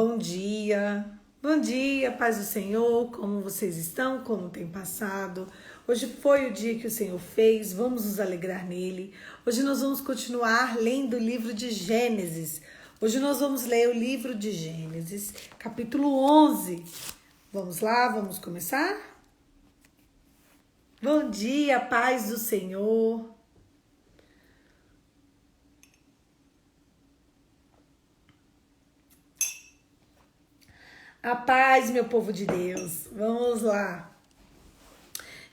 Bom dia, paz do Senhor, como vocês estão, como tem passado? Hoje foi o dia que o Senhor fez, vamos nos alegrar nele. Hoje nós vamos continuar lendo o livro de Gênesis. Hoje nós vamos ler o livro de Gênesis, capítulo 11. Vamos lá, vamos começar? Bom dia, paz do Senhor. A paz, meu povo de Deus. Vamos lá.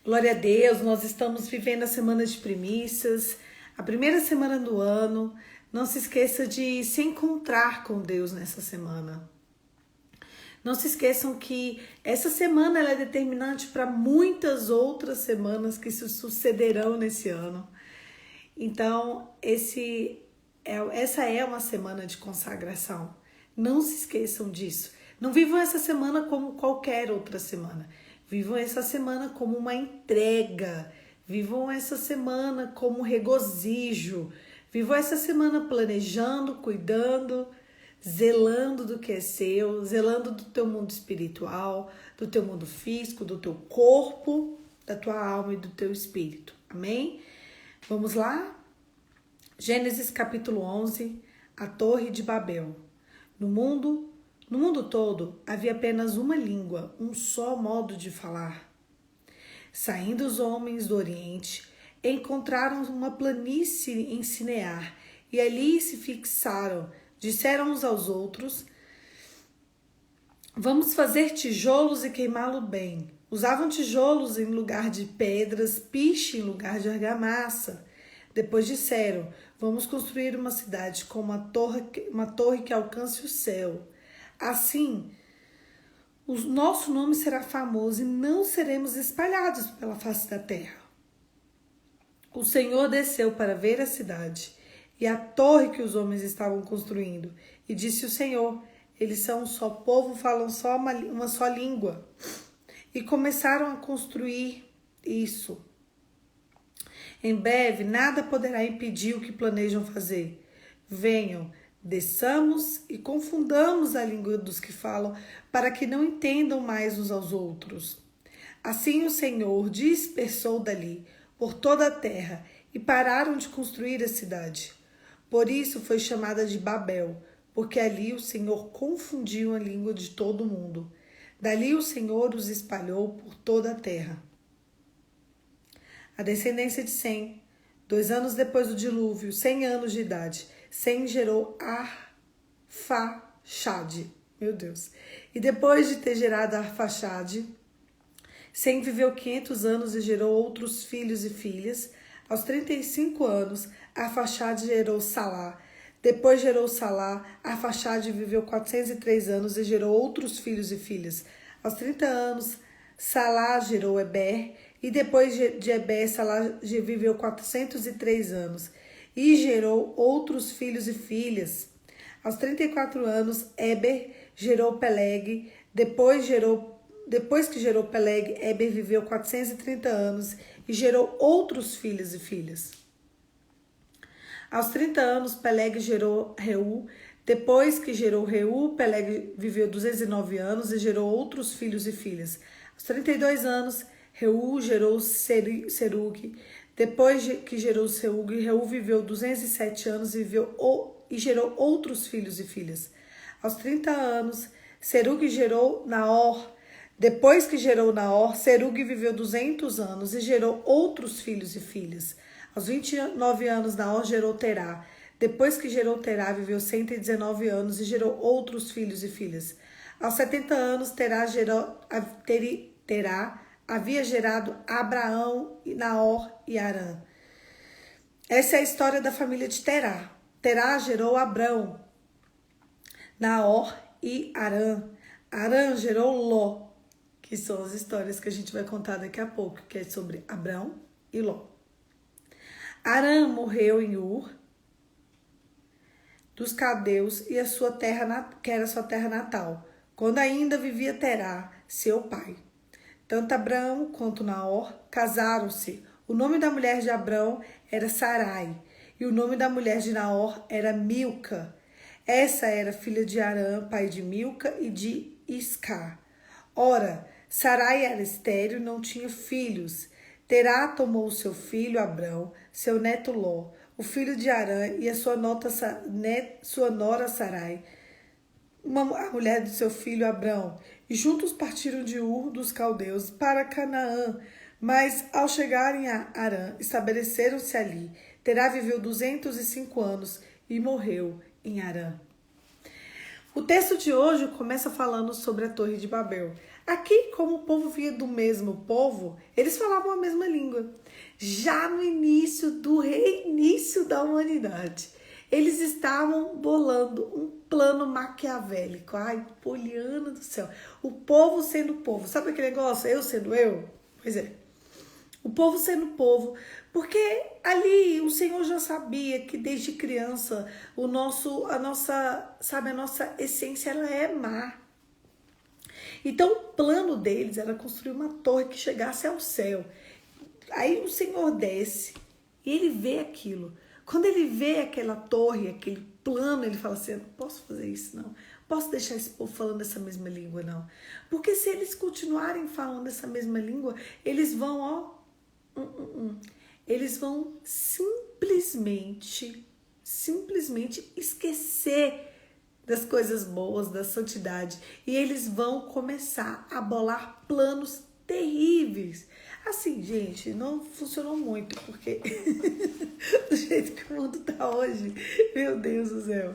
Glória a Deus, nós estamos vivendo a semana de primícias, a primeira semana do ano. Não se esqueça de se encontrar com Deus nessa semana. Não se esqueçam que essa semana ela é determinante para muitas outras semanas que se sucederão nesse ano. Então, essa é uma semana de consagração. Não se esqueçam disso. Não vivam essa semana como qualquer outra semana. Vivam essa semana como uma entrega. Vivam essa semana como regozijo. Vivam essa semana planejando, cuidando, zelando do que é seu, zelando do teu mundo espiritual, do teu mundo físico, do teu corpo, da tua alma e do teu espírito. Amém? Vamos lá? Gênesis capítulo 11, a Torre de Babel. No mundo todo havia apenas uma língua, um só modo de falar. Saindo os homens do Oriente, encontraram uma planície em Sinear e ali se fixaram. Disseram uns aos outros: vamos fazer tijolos e queimá-lo bem. Usavam tijolos em lugar de pedras, piche em lugar de argamassa. Depois disseram: vamos construir uma cidade com uma torre que alcance o céu. Assim, o nosso nome será famoso e não seremos espalhados pela face da terra. O Senhor desceu para ver a cidade e a torre que os homens estavam construindo. E disse o Senhor: eles são um só povo, falam só uma só língua. E começaram a construir isso. Em breve, nada poderá impedir o que planejam fazer. Venham, desçamos e confundamos a língua dos que falam, para que não entendam mais uns aos outros. Assim o Senhor dispersou dali por toda a terra e pararam de construir a cidade. Por isso foi chamada de Babel, porque ali o Senhor confundiu a língua de todo mundo. Dali o Senhor os espalhou por toda a terra. A descendência de Sem, 2 anos depois do dilúvio, 100 anos de idade, Sem gerou Arfaxade. Meu Deus. E depois de ter gerado Arfaxade, Sem viveu 500 anos e gerou outros filhos e filhas. Aos 35 anos, Arfaxade gerou Salá. Depois gerou Salá, Arfaxade viveu 403 anos e gerou outros filhos e filhas. Aos 30 anos, Salá gerou Eber. E depois de Eber, Salá viveu 403 anos e gerou outros filhos e filhas. Aos 34 anos, Eber gerou Peleg. Depois que gerou Peleg, Eber viveu 430 anos e gerou outros filhos e filhas. Aos 30 anos, Peleg gerou Reu. Depois que gerou Reu, Peleg viveu 209 anos e gerou outros filhos e filhas. Aos 32 anos, Reu gerou Serug. Depois que gerou Serug, Reu viveu 207 anos e gerou outros filhos e filhas. Aos 30 anos, Serug gerou Naor. Depois que gerou Naor, Serug viveu 200 anos e gerou outros filhos e filhas. Aos 29 anos, Naor gerou Terá. Depois que gerou Terá, viveu 119 anos e gerou outros filhos e filhas. Aos 70 anos, Terá havia gerado Abraão, Naor e Arã. Essa é a história da família de Terá. Terá gerou Abrão, Naor e Arã. Arã gerou Ló, que são as histórias que a gente vai contar daqui a pouco, que é sobre Abrão e Ló. Arã morreu em Ur dos caldeus e a sua terra, que era sua terra natal, quando ainda vivia Terá, seu pai. Tanto Abrão quanto Naor casaram-se. O nome da mulher de Abrão era Sarai e o nome da mulher de Naor era Milca. Essa era filha de Arã, pai de Milca e de Iscar. Ora, Sarai era estéril e não tinha filhos. Terá tomou seu filho Abrão, seu neto Ló, o filho de Arã e a sua nora Sarai, a mulher de seu filho Abrão, e juntos partiram de Ur dos caldeus para Canaã. Mas ao chegarem a Arã, estabeleceram-se ali. Terá viveu 205 anos e morreu em Arã. O texto de hoje começa falando sobre a Torre de Babel. Aqui, como o povo vinha do mesmo povo, eles falavam a mesma língua. Já no início do reinício da humanidade, eles estavam bolando um plano maquiavélico. Ai, Poliana do céu. O povo sendo povo. Sabe aquele negócio? Eu sendo eu? Pois é. O povo sendo povo. Porque ali o Senhor já sabia que desde criança a nossa essência ela é má. Então o plano deles era construir uma torre que chegasse ao céu. Aí o Senhor desce e ele vê aquilo. Quando ele vê aquela torre, aquele plano, ele fala assim, eu não posso fazer isso não. Posso deixar esse povo falando essa mesma língua não. Porque se eles continuarem falando essa mesma língua, eles vão, eles vão simplesmente esquecer das coisas boas, da santidade. E eles vão começar a bolar planos terríveis. Assim, gente, não funcionou muito, porque do jeito que o mundo tá hoje, meu Deus do céu.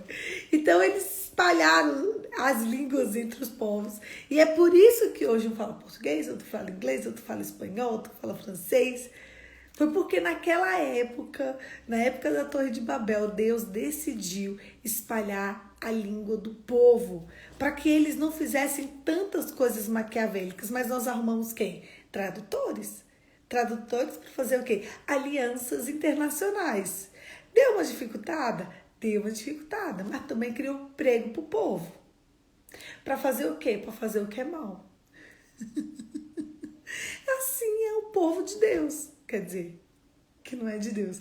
Então eles espalharam as línguas entre os povos. E é por isso que hoje um fala português, outro fala inglês, outro fala espanhol, outro fala francês. Foi porque naquela época, na época da Torre de Babel, Deus decidiu espalhar a língua do povo, para que eles não fizessem tantas coisas maquiavélicas. Mas nós arrumamos quem? Tradutores. Tradutores para fazer o quê? Alianças internacionais. Deu uma dificultada? Deu uma dificultada, mas também criou emprego para o povo. Para fazer o quê? Para fazer o que é mal. Assim é o povo de Deus. Quer dizer, que não é de Deus.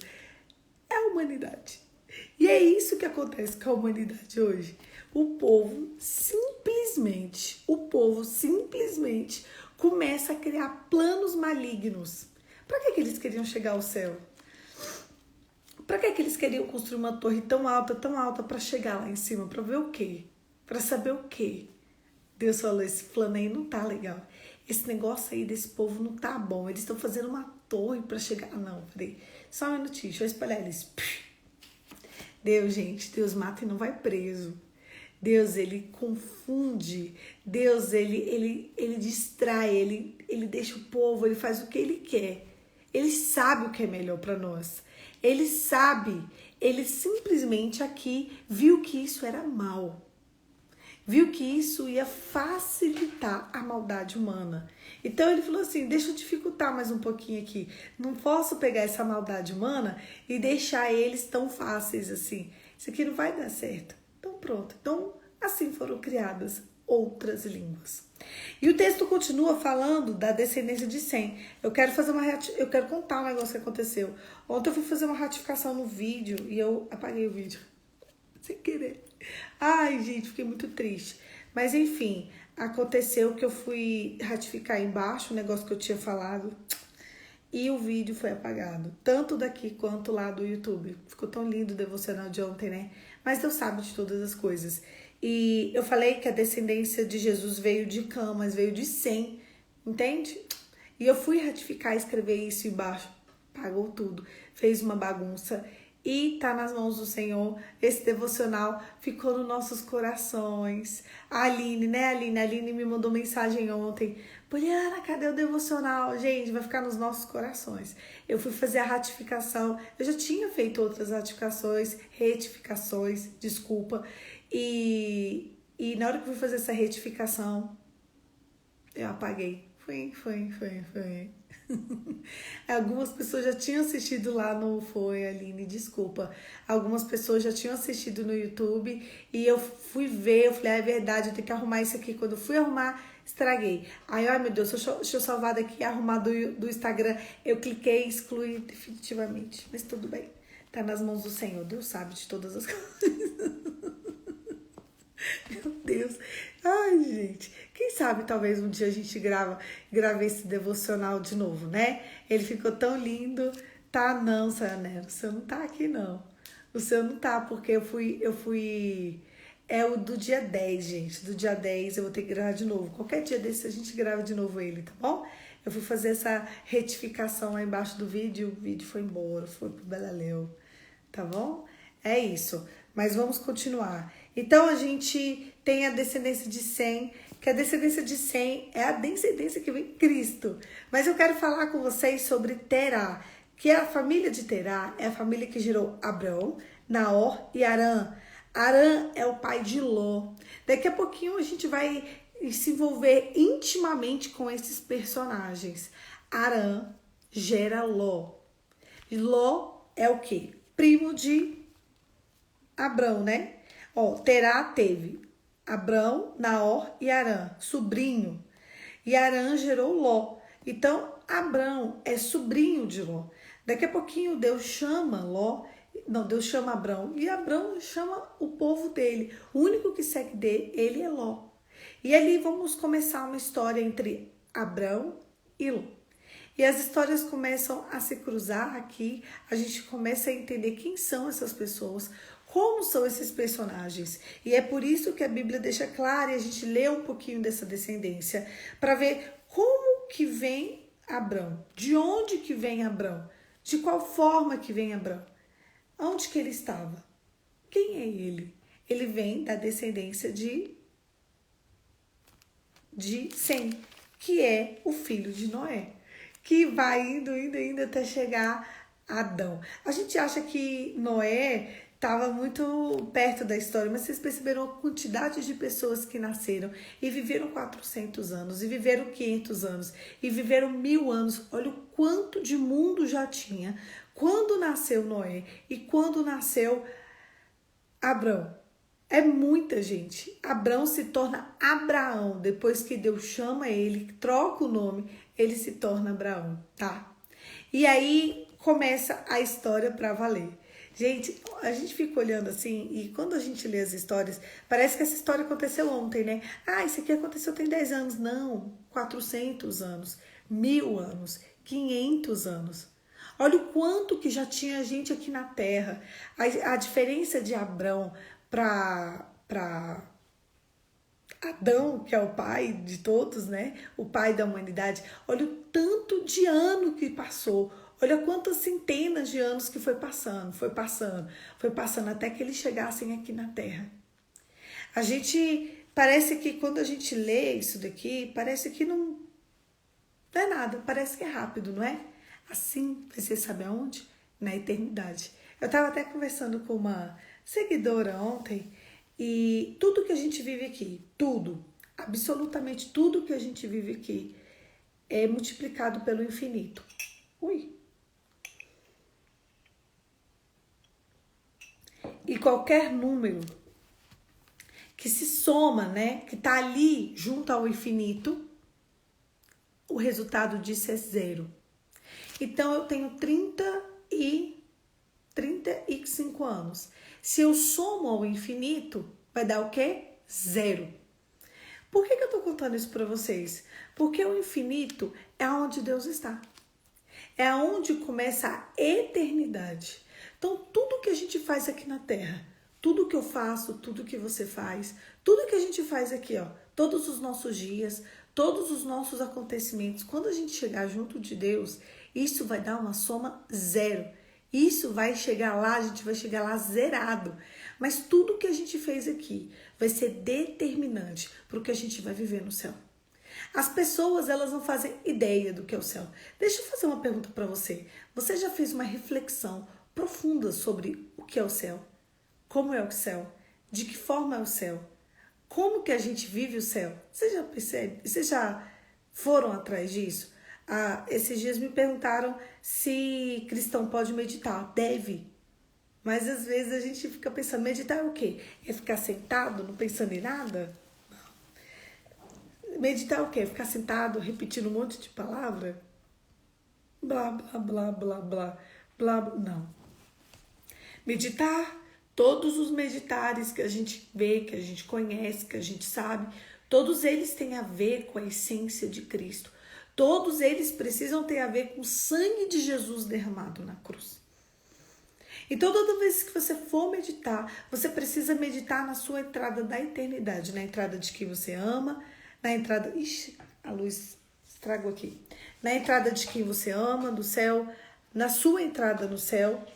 É a humanidade. E é isso que acontece com a humanidade hoje. O povo simplesmente começa a criar planos malignos. Para que eles queriam chegar ao céu? Para que eles queriam construir uma torre tão alta para chegar lá em cima? Para ver o quê? Para saber o quê? Deus falou, esse plano aí não tá legal. Esse negócio aí desse povo não tá bom. Eles estão fazendo uma torre para chegar... Não, peraí. Só um minutinho, deixa eu espalhar eles. Deus, gente, Deus mata e não vai preso. Deus, ele confunde. Deus, ele distrai, ele deixa o povo, ele faz o que ele quer. Ele sabe o que é melhor para nós. Ele sabe, ele simplesmente aqui viu que isso era mal. Viu que isso ia facilitar a maldade humana. Então ele falou assim, deixa eu dificultar mais um pouquinho aqui. Não posso pegar essa maldade humana e deixar eles tão fáceis assim. Isso aqui não vai dar certo. Então pronto. Então assim foram criadas outras línguas. E o texto continua falando da descendência de Sem. Eu quero contar um negócio que aconteceu. Ontem eu fui fazer uma ratificação no vídeo e eu apaguei o vídeo. Sem querer. Ai, gente, fiquei muito triste. Mas, enfim, aconteceu que eu fui ratificar embaixo o negócio que eu tinha falado e o vídeo foi apagado. Tanto daqui quanto lá do YouTube. Ficou tão lindo o devocional de ontem, né? Mas Deus sabe de todas as coisas. E eu falei que a descendência de Jesus veio de Cã, mas veio de Sem. Entende? E eu fui ratificar e escrever isso embaixo. Pagou tudo. Fez uma bagunça. E tá nas mãos do Senhor. Esse devocional ficou nos nossos corações. A Aline, né, Aline? A Aline me mandou mensagem ontem. Poliana, cadê o devocional? Gente, vai ficar nos nossos corações. Eu fui fazer a ratificação. Eu já tinha feito outras retificações, desculpa. E na hora que eu fui fazer essa retificação, eu apaguei. Foi. Algumas pessoas já tinham assistido lá no... Foi, Aline, desculpa. Algumas pessoas já tinham assistido no YouTube e eu fui ver, eu falei, é verdade, eu tenho que arrumar isso aqui. Quando eu fui arrumar, estraguei. Aí, ai meu Deus, deixa eu salvar daqui, arrumar do Instagram. Eu cliquei e excluí definitivamente. Mas tudo bem, tá nas mãos do Senhor, Deus sabe de todas as coisas. Meu Deus. Ai, gente. Quem sabe talvez um dia a gente grave esse devocional de novo, né? Ele ficou tão lindo. Tá não, Sayonara. O seu não tá aqui, não. O seu não tá, porque eu fui. É o do dia 10, gente. Do dia 10 eu vou ter que gravar de novo. Qualquer dia desse a gente grava de novo ele, tá bom? Eu fui fazer essa retificação lá embaixo do vídeo. O vídeo foi embora, foi pro Beleléu. Tá bom? É isso. Mas vamos continuar. Então a gente tem a descendência de Sem, que a descendência de Sem é a descendência que vem Cristo. Mas eu quero falar com vocês sobre Terá, que é a família de Terá, é a família que gerou Abrão, Naor e Arã. Arã é o pai de Ló. Daqui a pouquinho a gente vai se envolver intimamente com esses personagens. Arã gera Ló. Ló é o quê? Primo de Abrão, né? Ó, Terá teve Abrão, Naor e Arã, sobrinho. E Arã gerou Ló. Então, Abrão é sobrinho de Ló. Daqui a pouquinho Deus chama Ló, não, Deus chama Abrão e Abrão chama o povo dele. O único que segue dele é Ló. E ali vamos começar uma história entre Abrão e Ló. E as histórias começam a se cruzar aqui, a gente começa a entender quem são essas pessoas, como são esses personagens. E é por isso que a Bíblia deixa claro e a gente lê um pouquinho dessa descendência, para ver como que vem Abrão, de onde que vem Abrão, de qual forma que vem Abrão, onde que ele estava, quem é ele? Ele vem da descendência de Sem, que é o filho de Noé, que vai indo até chegar a Adão. A gente acha que Noé estava muito perto da história, mas vocês perceberam a quantidade de pessoas que nasceram e viveram 400 anos, e viveram 500 anos, e viveram 1000 anos. Olha o quanto de mundo já tinha quando nasceu Noé e quando nasceu Abrão. É muita gente. Abrão se torna Abraão. Depois que Deus chama ele, troca o nome, ele se torna Abraão, tá? E aí começa a história para valer. Gente, a gente fica olhando assim, e quando a gente lê as histórias, parece que essa história aconteceu ontem, né? Ah, isso aqui aconteceu tem 10 anos. Não, 400 anos, 1000 anos, 500 anos. Olha o quanto que já tinha gente aqui na Terra. A diferença de Abrão para Adão, que é o pai de todos, né? O pai da humanidade. Olha o tanto de ano que passou. Olha quantas centenas de anos que foi passando até que eles chegassem aqui na Terra. A gente, parece que quando a gente lê isso daqui, parece que não é nada, parece que é rápido, não é? Assim, você sabe aonde? Na eternidade. Eu estava até conversando com uma seguidora ontem e tudo que a gente vive aqui, tudo, absolutamente tudo que a gente vive aqui é multiplicado pelo infinito. Ui! E qualquer número que se soma, né, que tá ali junto ao infinito, o resultado disso é zero. Então eu tenho 35 anos. Se eu somo ao infinito, vai dar o quê? Zero. Por que eu tô contando isso para vocês? Porque o infinito é onde Deus está. É onde começa a eternidade. Então, tudo que a gente faz aqui na Terra, tudo que eu faço, tudo que você faz, tudo que a gente faz aqui, ó, todos os nossos dias, todos os nossos acontecimentos, quando a gente chegar junto de Deus, isso vai dar uma soma zero. Isso vai chegar lá, a gente vai chegar lá zerado. Mas tudo que a gente fez aqui vai ser determinante para o que a gente vai viver no céu. As pessoas, elas não fazem ideia do que é o céu. Deixa eu fazer uma pergunta para você. Você já fez uma reflexão profunda sobre o que é o céu? Como é o céu? De que forma é o céu? Como que a gente vive o céu? Você já percebe? Vocês já foram atrás disso? Esses dias me perguntaram se cristão pode meditar. Deve. Mas às vezes a gente fica pensando, meditar é o quê? É ficar sentado, não pensando em nada? Meditar é o quê? Ficar sentado, repetindo um monte de palavra? Blá, blá, blá, blá, blá, blá, não. Meditar Todos os meditares que a gente vê, que a gente conhece, que a gente sabe, todos eles têm a ver com a essência de Cristo. Todos eles precisam ter a ver com o sangue de Jesus derramado na cruz. Então, toda vez que você for meditar, você precisa meditar na sua entrada da eternidade, na entrada de quem você ama, na entrada... Ixi, a luz estragou aqui. Na entrada de quem você ama, do céu, na sua entrada no céu.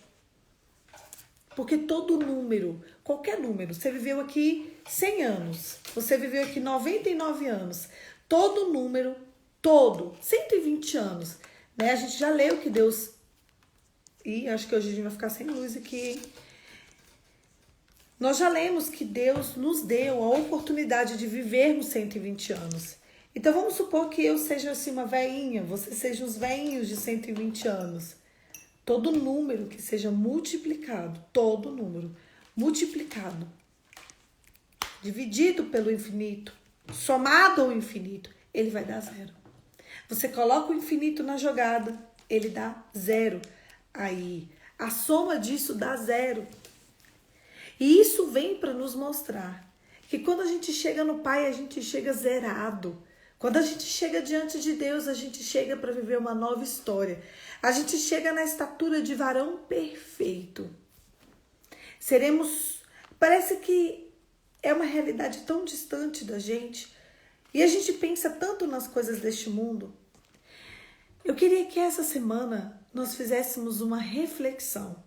Porque todo número, qualquer número, você viveu aqui 100 anos, você viveu aqui 99 anos, todo número, 120 anos, né? A gente já leu que Deus... E acho que hoje a gente vai ficar sem luz aqui, hein? Nós já lemos que Deus nos deu a oportunidade de vivermos 120 anos. Então vamos supor que eu seja assim uma veinha, você seja os veinhos de 120 anos. Todo número que seja multiplicado, todo número multiplicado, dividido pelo infinito, somado ao infinito, ele vai dar 0. Você coloca o infinito na jogada, ele dá 0. Aí, a soma disso dá 0. E isso vem para nos mostrar que quando a gente chega no Pai, a gente chega zerado. Quando a gente chega diante de Deus, a gente chega para viver uma nova história. A gente chega na estatura de varão perfeito. Seremos... Parece que é uma realidade tão distante da gente. E a gente pensa tanto nas coisas deste mundo. Eu queria que essa semana nós fizéssemos uma reflexão.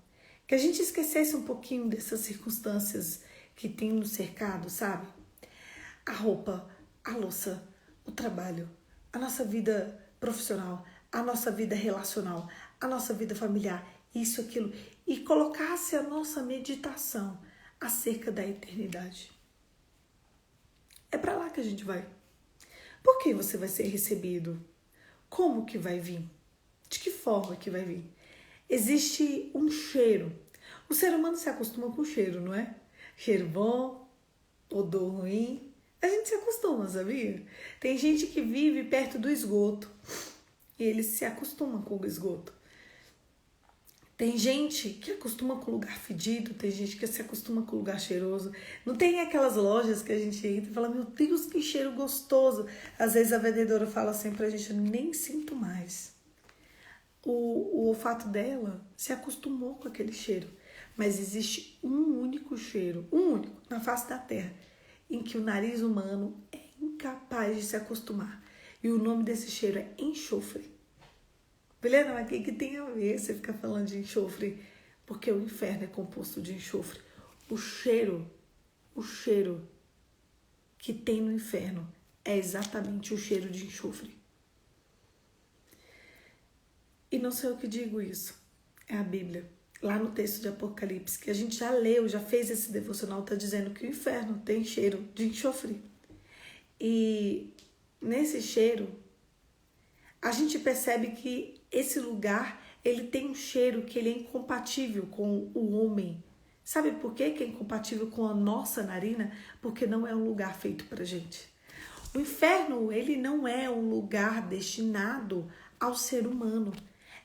Que a gente esquecesse um pouquinho dessas circunstâncias que tem nos cercado, sabe? A roupa, a louça, o trabalho, a nossa vida profissional, a nossa vida relacional, a nossa vida familiar, isso, aquilo. E colocasse a nossa meditação acerca da eternidade. É para lá que a gente vai. Por que você vai ser recebido? Como que vai vir? De que forma que vai vir? Existe um cheiro. O ser humano se acostuma com o cheiro, não é? Cheiro bom, odor ruim. A gente se acostuma, sabia? Tem gente que vive perto do esgoto e eles se acostumam com o esgoto. Tem gente que acostuma com o lugar fedido, tem gente que se acostuma com o lugar cheiroso. Não tem aquelas lojas que a gente entra e fala, meu Deus, que cheiro gostoso. Às vezes a vendedora fala assim pra gente, eu nem sinto mais. O olfato dela se acostumou com aquele cheiro. Mas existe um único cheiro, um único, na face da terra, em que o nariz humano é incapaz de se acostumar. E o nome desse cheiro é enxofre. Beleza? Mas o que tem a ver você ficar falando de enxofre? Porque o inferno é composto de enxofre. O cheiro que tem no inferno é exatamente o cheiro de enxofre. E não sou eu que digo isso, é a Bíblia. Lá no texto de Apocalipse, que a gente já leu, já fez esse devocional, está dizendo que o inferno tem cheiro de enxofre. E nesse cheiro, a gente percebe que esse lugar, ele tem um cheiro que ele é incompatível com o homem. Sabe por quê que é incompatível com a nossa narina? Porque não é um lugar feito pra gente. O inferno, ele não é um lugar destinado ao ser humano.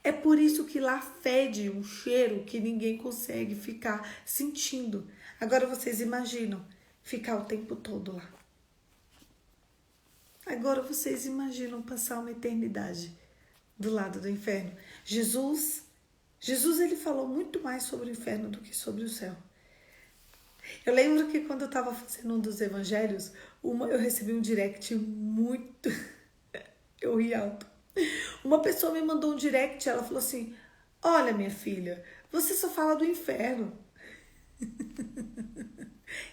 É por isso que lá fede um cheiro que ninguém consegue ficar sentindo. Agora vocês imaginam ficar o tempo todo lá. Agora vocês imaginam passar uma eternidade do lado do inferno. Jesus ele falou muito mais sobre o inferno do que sobre o céu. Eu lembro que quando eu estava fazendo um dos evangelhos, eu recebi um direct muito... eu ri alto. Uma pessoa me mandou um direct, ela falou assim, olha minha filha, você só fala do inferno.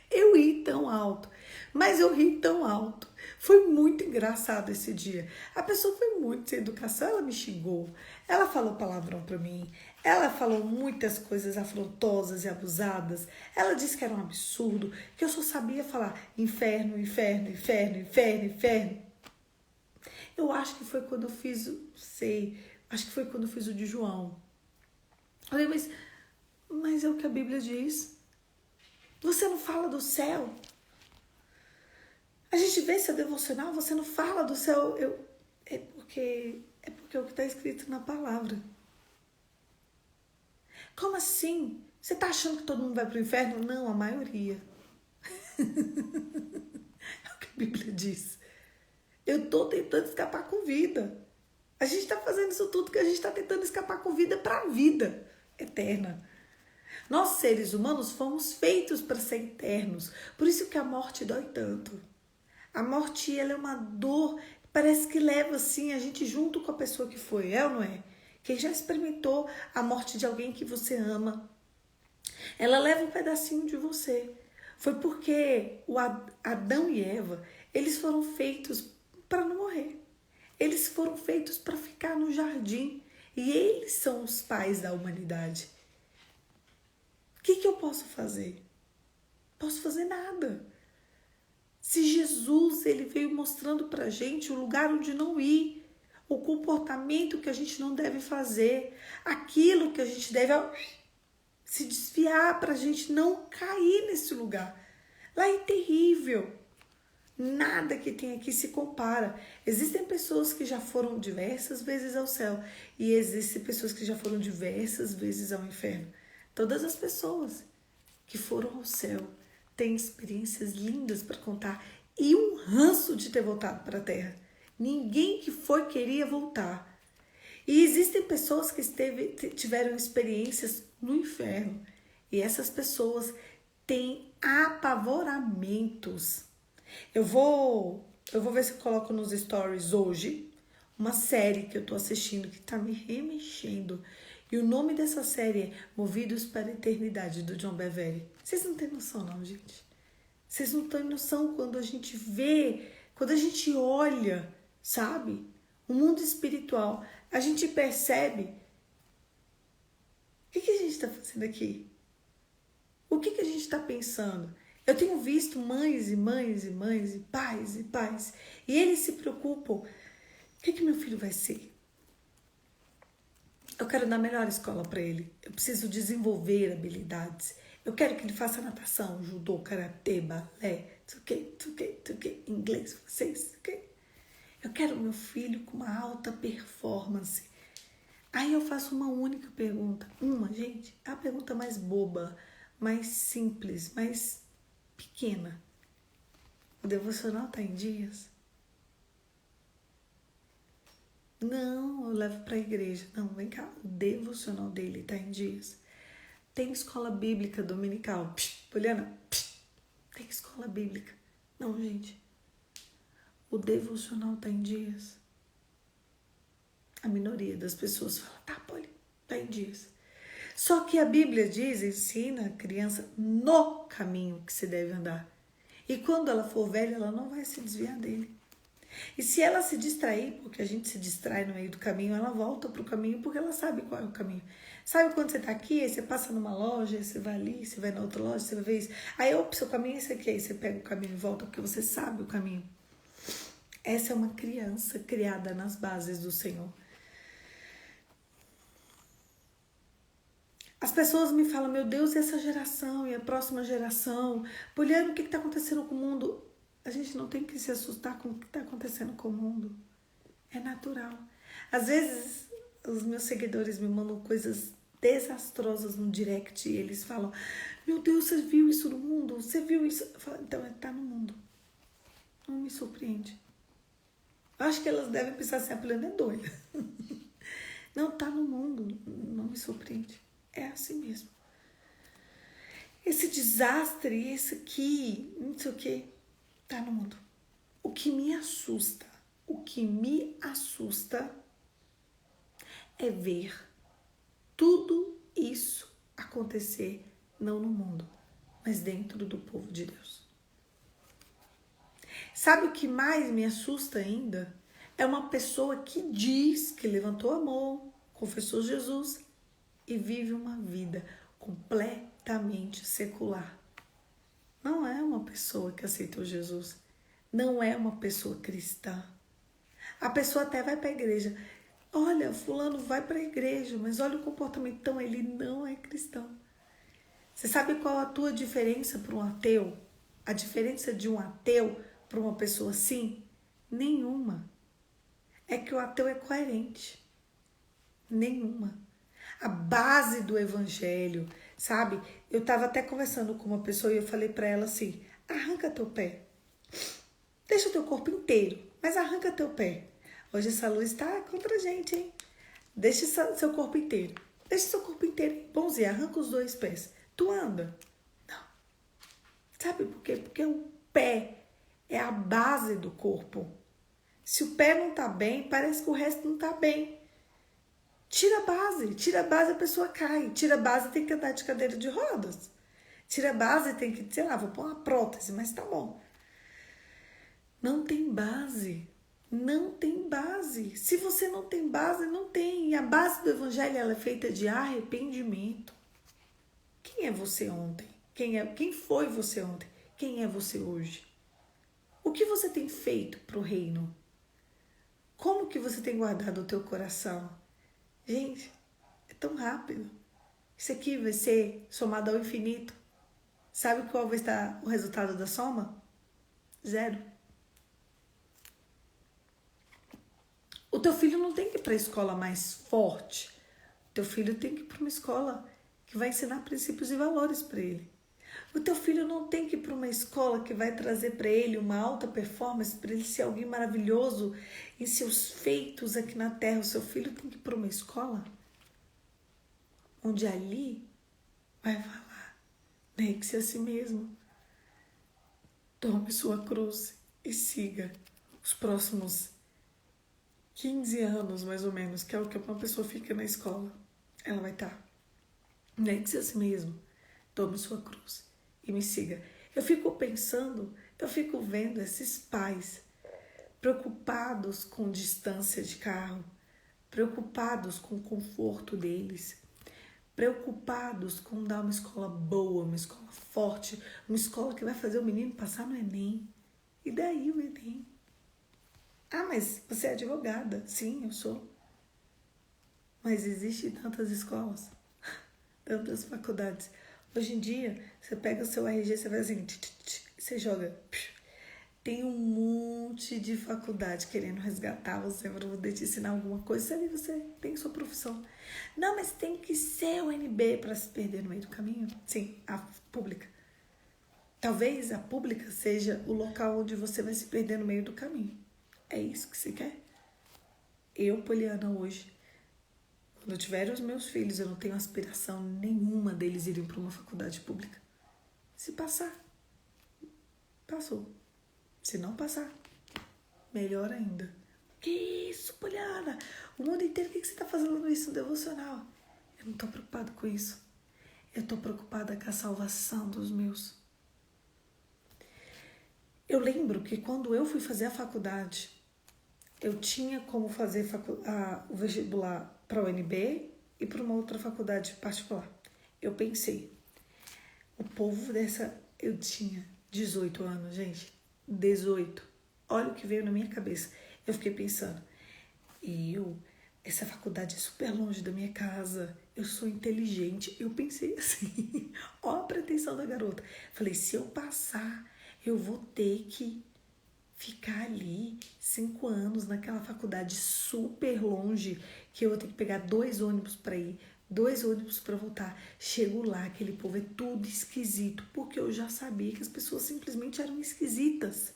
Eu ri tão alto, mas eu ri tão alto. Foi muito engraçado esse dia. A pessoa foi muito sem educação, ela me xingou, ela falou palavrão pra mim, ela falou muitas coisas afrontosas e abusadas. Ela disse que era um absurdo, que eu só sabia falar inferno, inferno, inferno, inferno, inferno. Eu acho que foi quando eu fiz, acho que foi quando eu fiz o de João. Eu falei, mas é o que a Bíblia diz. Você não fala do céu. A gente vê seu devocional, você não fala do céu. É porque é o que está escrito na palavra. Como assim? Você tá achando que todo mundo vai pro inferno? Não, a maioria. É o que a Bíblia diz. Eu tô tentando escapar com vida. A gente tá fazendo isso tudo que a gente tá tentando escapar com vida para a vida eterna. Nós, seres humanos, fomos feitos para ser eternos. Por isso que a morte dói tanto. A morte, ela é uma dor, parece que leva assim a gente junto com a pessoa que foi, é ou não é? Quem já experimentou a morte de alguém que você ama, ela leva um pedacinho de você. Foi porque o Adão e Eva, eles foram feitos para não morrer. Eles foram feitos para ficar no jardim. E eles são os pais da humanidade. O que eu posso fazer? Posso fazer nada. Se Jesus, ele veio mostrando pra gente o lugar onde não ir, o comportamento que a gente não deve fazer, aquilo que a gente deve se desviar pra gente não cair nesse lugar. Lá é terrível. Nada que tem aqui se compara. Existem pessoas que já foram diversas vezes ao céu e existem pessoas que já foram diversas vezes ao inferno. Todas as pessoas que foram ao céu têm experiências lindas para contar e um ranço de ter voltado para a terra. Ninguém que foi queria voltar. E existem pessoas que tiveram experiências no inferno e essas pessoas têm apavoramentos. Eu vou ver se eu coloco nos stories hoje uma série que eu tô assistindo que tá me remexendo. E o nome dessa série é Movidos para a Eternidade, do John Bevere. Vocês não têm noção não, gente. Vocês não têm noção quando a gente vê, quando a gente olha, sabe? O mundo espiritual, a gente percebe. O que a gente está fazendo aqui? O que a gente está pensando? Eu tenho visto mães e mães e mães e pais e pais. E eles se preocupam. O que meu filho vai ser? Eu quero dar a melhor escola para ele. Eu preciso desenvolver habilidades. Eu quero que ele faça natação, judô, karatê, balé, inglês, francês, Eu quero meu filho com uma alta performance. Aí eu faço uma única pergunta. Gente, é a pergunta mais boba, mais simples, mais pequena. O devocional tá em dias? Não, eu levo para a igreja. Não, vem cá, o devocional dele tá em dias. Tem escola bíblica dominical. Poliana, tem escola bíblica. Não, gente. O devocional tá em dias. A minoria das pessoas fala, tá, Poli, tá em dias. Só que a Bíblia ensina a criança no caminho que se deve andar. E quando ela for velha, ela não vai se desviar dele. E se ela se distrair, porque a gente se distrai no meio do caminho, ela volta pro caminho porque ela sabe qual é o caminho. Sabe quando você tá aqui, aí você passa numa loja, aí você vai ali, você vai na outra loja, você vai ver isso. Aí, seu caminho é esse aqui, aí você pega o caminho e volta porque você sabe o caminho. Essa é uma criança criada nas bases do Senhor. As pessoas me falam, meu Deus, e essa geração, e a próxima geração? Poliana, o que está acontecendo com o mundo? A gente não tem que se assustar com o que está acontecendo com o mundo. É natural. Às vezes, os meus seguidores me mandam coisas desastrosas no direct e eles falam, meu Deus, você viu isso no mundo? Você viu isso? Eu falo, então, está no mundo. Não me surpreende. Eu acho que elas devem pensar assim, a Poliana é doida. Não, está no mundo. Não me surpreende. É assim mesmo. Esse desastre, esse aqui, não sei o que, tá no mundo. O que me assusta é ver tudo isso acontecer, não no mundo, mas dentro do povo de Deus. Sabe o que mais me assusta ainda? É uma pessoa que diz que levantou a mão, confessou Jesus e vive uma vida completamente secular. Não é uma pessoa que aceitou Jesus. Não é uma pessoa cristã. A pessoa até vai para a igreja. Olha, fulano vai para a igreja, mas olha o comportamento. Então, ele não é cristão. Você sabe qual a tua diferença para um ateu? A diferença de um ateu para uma pessoa assim? Nenhuma. É que o ateu é coerente. Nenhuma. A base do evangelho sabe? Eu tava até conversando com uma pessoa e eu falei pra ela assim, arranca teu pé. Deixa teu corpo inteiro, mas arranca teu pé. Hoje essa luz tá contra a gente, hein? Deixa seu corpo inteiro. Deixa seu corpo inteiro bonzinho, arranca os 2 pés. Tu anda? Não. Sabe por quê? Porque o pé é a base do corpo. Se o pé não tá bem, parece que o resto não tá bem. Tira a base a pessoa cai. Tira a base tem que andar de cadeira de rodas. Tira a base tem que, sei lá, vou pôr uma prótese, mas tá bom. Não tem base. Não tem base. Se você não tem base, não tem. E a base do evangelho ela é feita de arrependimento. Quem é você ontem? Quem foi você ontem? Quem é você hoje? O que você tem feito pro reino? Como que você tem guardado o teu coração? Gente, é tão rápido. Isso aqui vai ser somado ao infinito. Sabe qual vai estar o resultado da soma? 0. O teu filho não tem que ir para a escola mais forte. O teu filho tem que ir para uma escola que vai ensinar princípios e valores para ele. O teu filho não tem que ir para uma escola que vai trazer para ele uma alta performance, para ele ser alguém maravilhoso em seus feitos aqui na terra. O seu filho tem que ir para uma escola onde ali vai falar, negue-se a si mesmo. Tome sua cruz e siga os próximos 15 anos, mais ou menos, que é o que uma pessoa fica na escola. Ela vai estar, negue-se a si mesmo, tome sua cruz e me siga. Eu fico pensando, eu fico vendo esses pais preocupados com distância de carro, preocupados com o conforto deles, preocupados com dar uma escola boa, uma escola forte, uma escola que vai fazer o menino passar no Enem. E daí o Enem? Ah, mas você é advogada. Sim, eu sou. Mas existem tantas escolas, tantas faculdades. Hoje em dia, você pega o seu RG, você vai assim, você joga. Tem um monte de faculdade querendo resgatar você para poder te ensinar alguma coisa. Se ali você tem sua profissão. Não, mas tem que ser o UNB para se perder no meio do caminho. Sim, a pública. Talvez a pública seja o local onde você vai se perder no meio do caminho. É isso que você quer? Eu, Poliana, hoje, quando eu tiver os meus filhos, eu não tenho aspiração nenhuma deles irem para uma faculdade pública. Se passar, passou. Se não passar, melhor ainda. Que isso, Poliana? O mundo inteiro, o que você está fazendo isso no devocional? Eu não estou preocupada com isso. Eu estou preocupada com a salvação dos meus. Eu lembro que quando eu fui fazer a faculdade, eu tinha como fazer o vestibular para a UNB e para uma outra faculdade particular. Eu pensei, o povo dessa... Eu tinha 18 anos, gente. 18. Olha o que veio na minha cabeça. Eu fiquei pensando, essa faculdade é super longe da minha casa, eu sou inteligente. Eu pensei assim, ó a pretensão da garota. Falei, se eu passar, eu vou ter que ficar ali 5 anos naquela faculdade super longe, que eu vou ter que pegar 2 ônibus para ir, 2 ônibus para voltar. Chego lá, aquele povo é tudo esquisito, porque eu já sabia que as pessoas simplesmente eram esquisitas.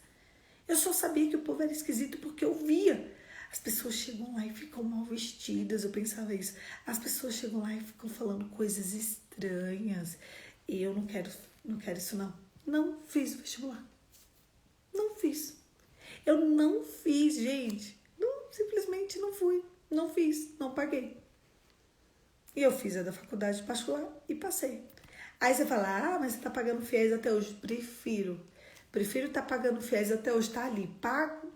Eu só sabia que o povo era esquisito porque eu via. As pessoas chegam lá e ficam mal vestidas, eu pensava isso. As pessoas chegam lá e ficam falando coisas estranhas. E eu não quero isso não. Não fiz o vestibular. Não fiz. Eu não fiz, gente. Simplesmente não fui. Não fiz, não paguei. E eu fiz a da faculdade particular e passei. Aí você fala, mas você tá pagando fiéis até hoje. Prefiro estar pagando fiéis até hoje. Tá ali,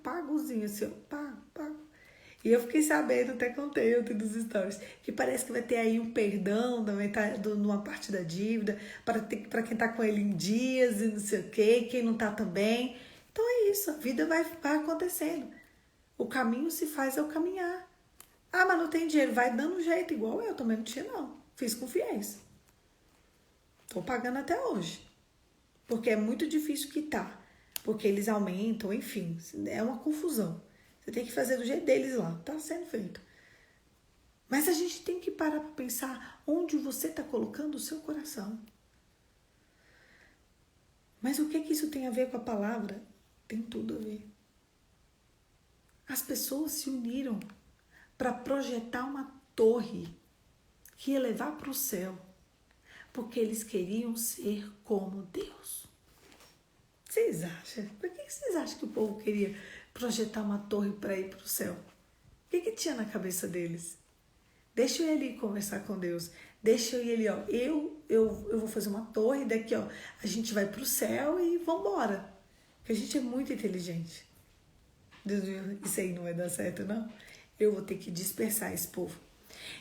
pagozinho assim, ó. Pago. E eu fiquei sabendo, até contei ontem dos stories, que parece que vai ter aí um perdão numa parte da dívida, para quem tá com ele em dias e não sei o quê, quem não tá também. Então é isso, a vida vai acontecendo. O caminho se faz ao caminhar. Ah, mas não tem dinheiro, vai dando jeito, igual eu também não tinha não. Fiz com fiéis. Tô pagando até hoje. Porque é muito difícil quitar. Porque eles aumentam, enfim, é uma confusão. Você tem que fazer do jeito deles lá, tá sendo feito. Mas a gente tem que parar para pensar onde você está colocando o seu coração. Mas o que isso tem a ver com a palavra? Tem tudo a ver. As pessoas se uniram para projetar uma torre que ia levar para o céu, porque eles queriam ser como Deus. Vocês acham? Por que vocês acham que o povo queria projetar uma torre para ir para o céu? O que tinha na cabeça deles? Deixa eu ir ali conversar com Deus. Deixa eu ir ali, ó. Eu vou fazer uma torre, daqui, ó, a gente vai para o céu e vambora. Porque a gente é muito inteligente. Isso aí não vai dar certo, não. Eu vou ter que dispersar esse povo.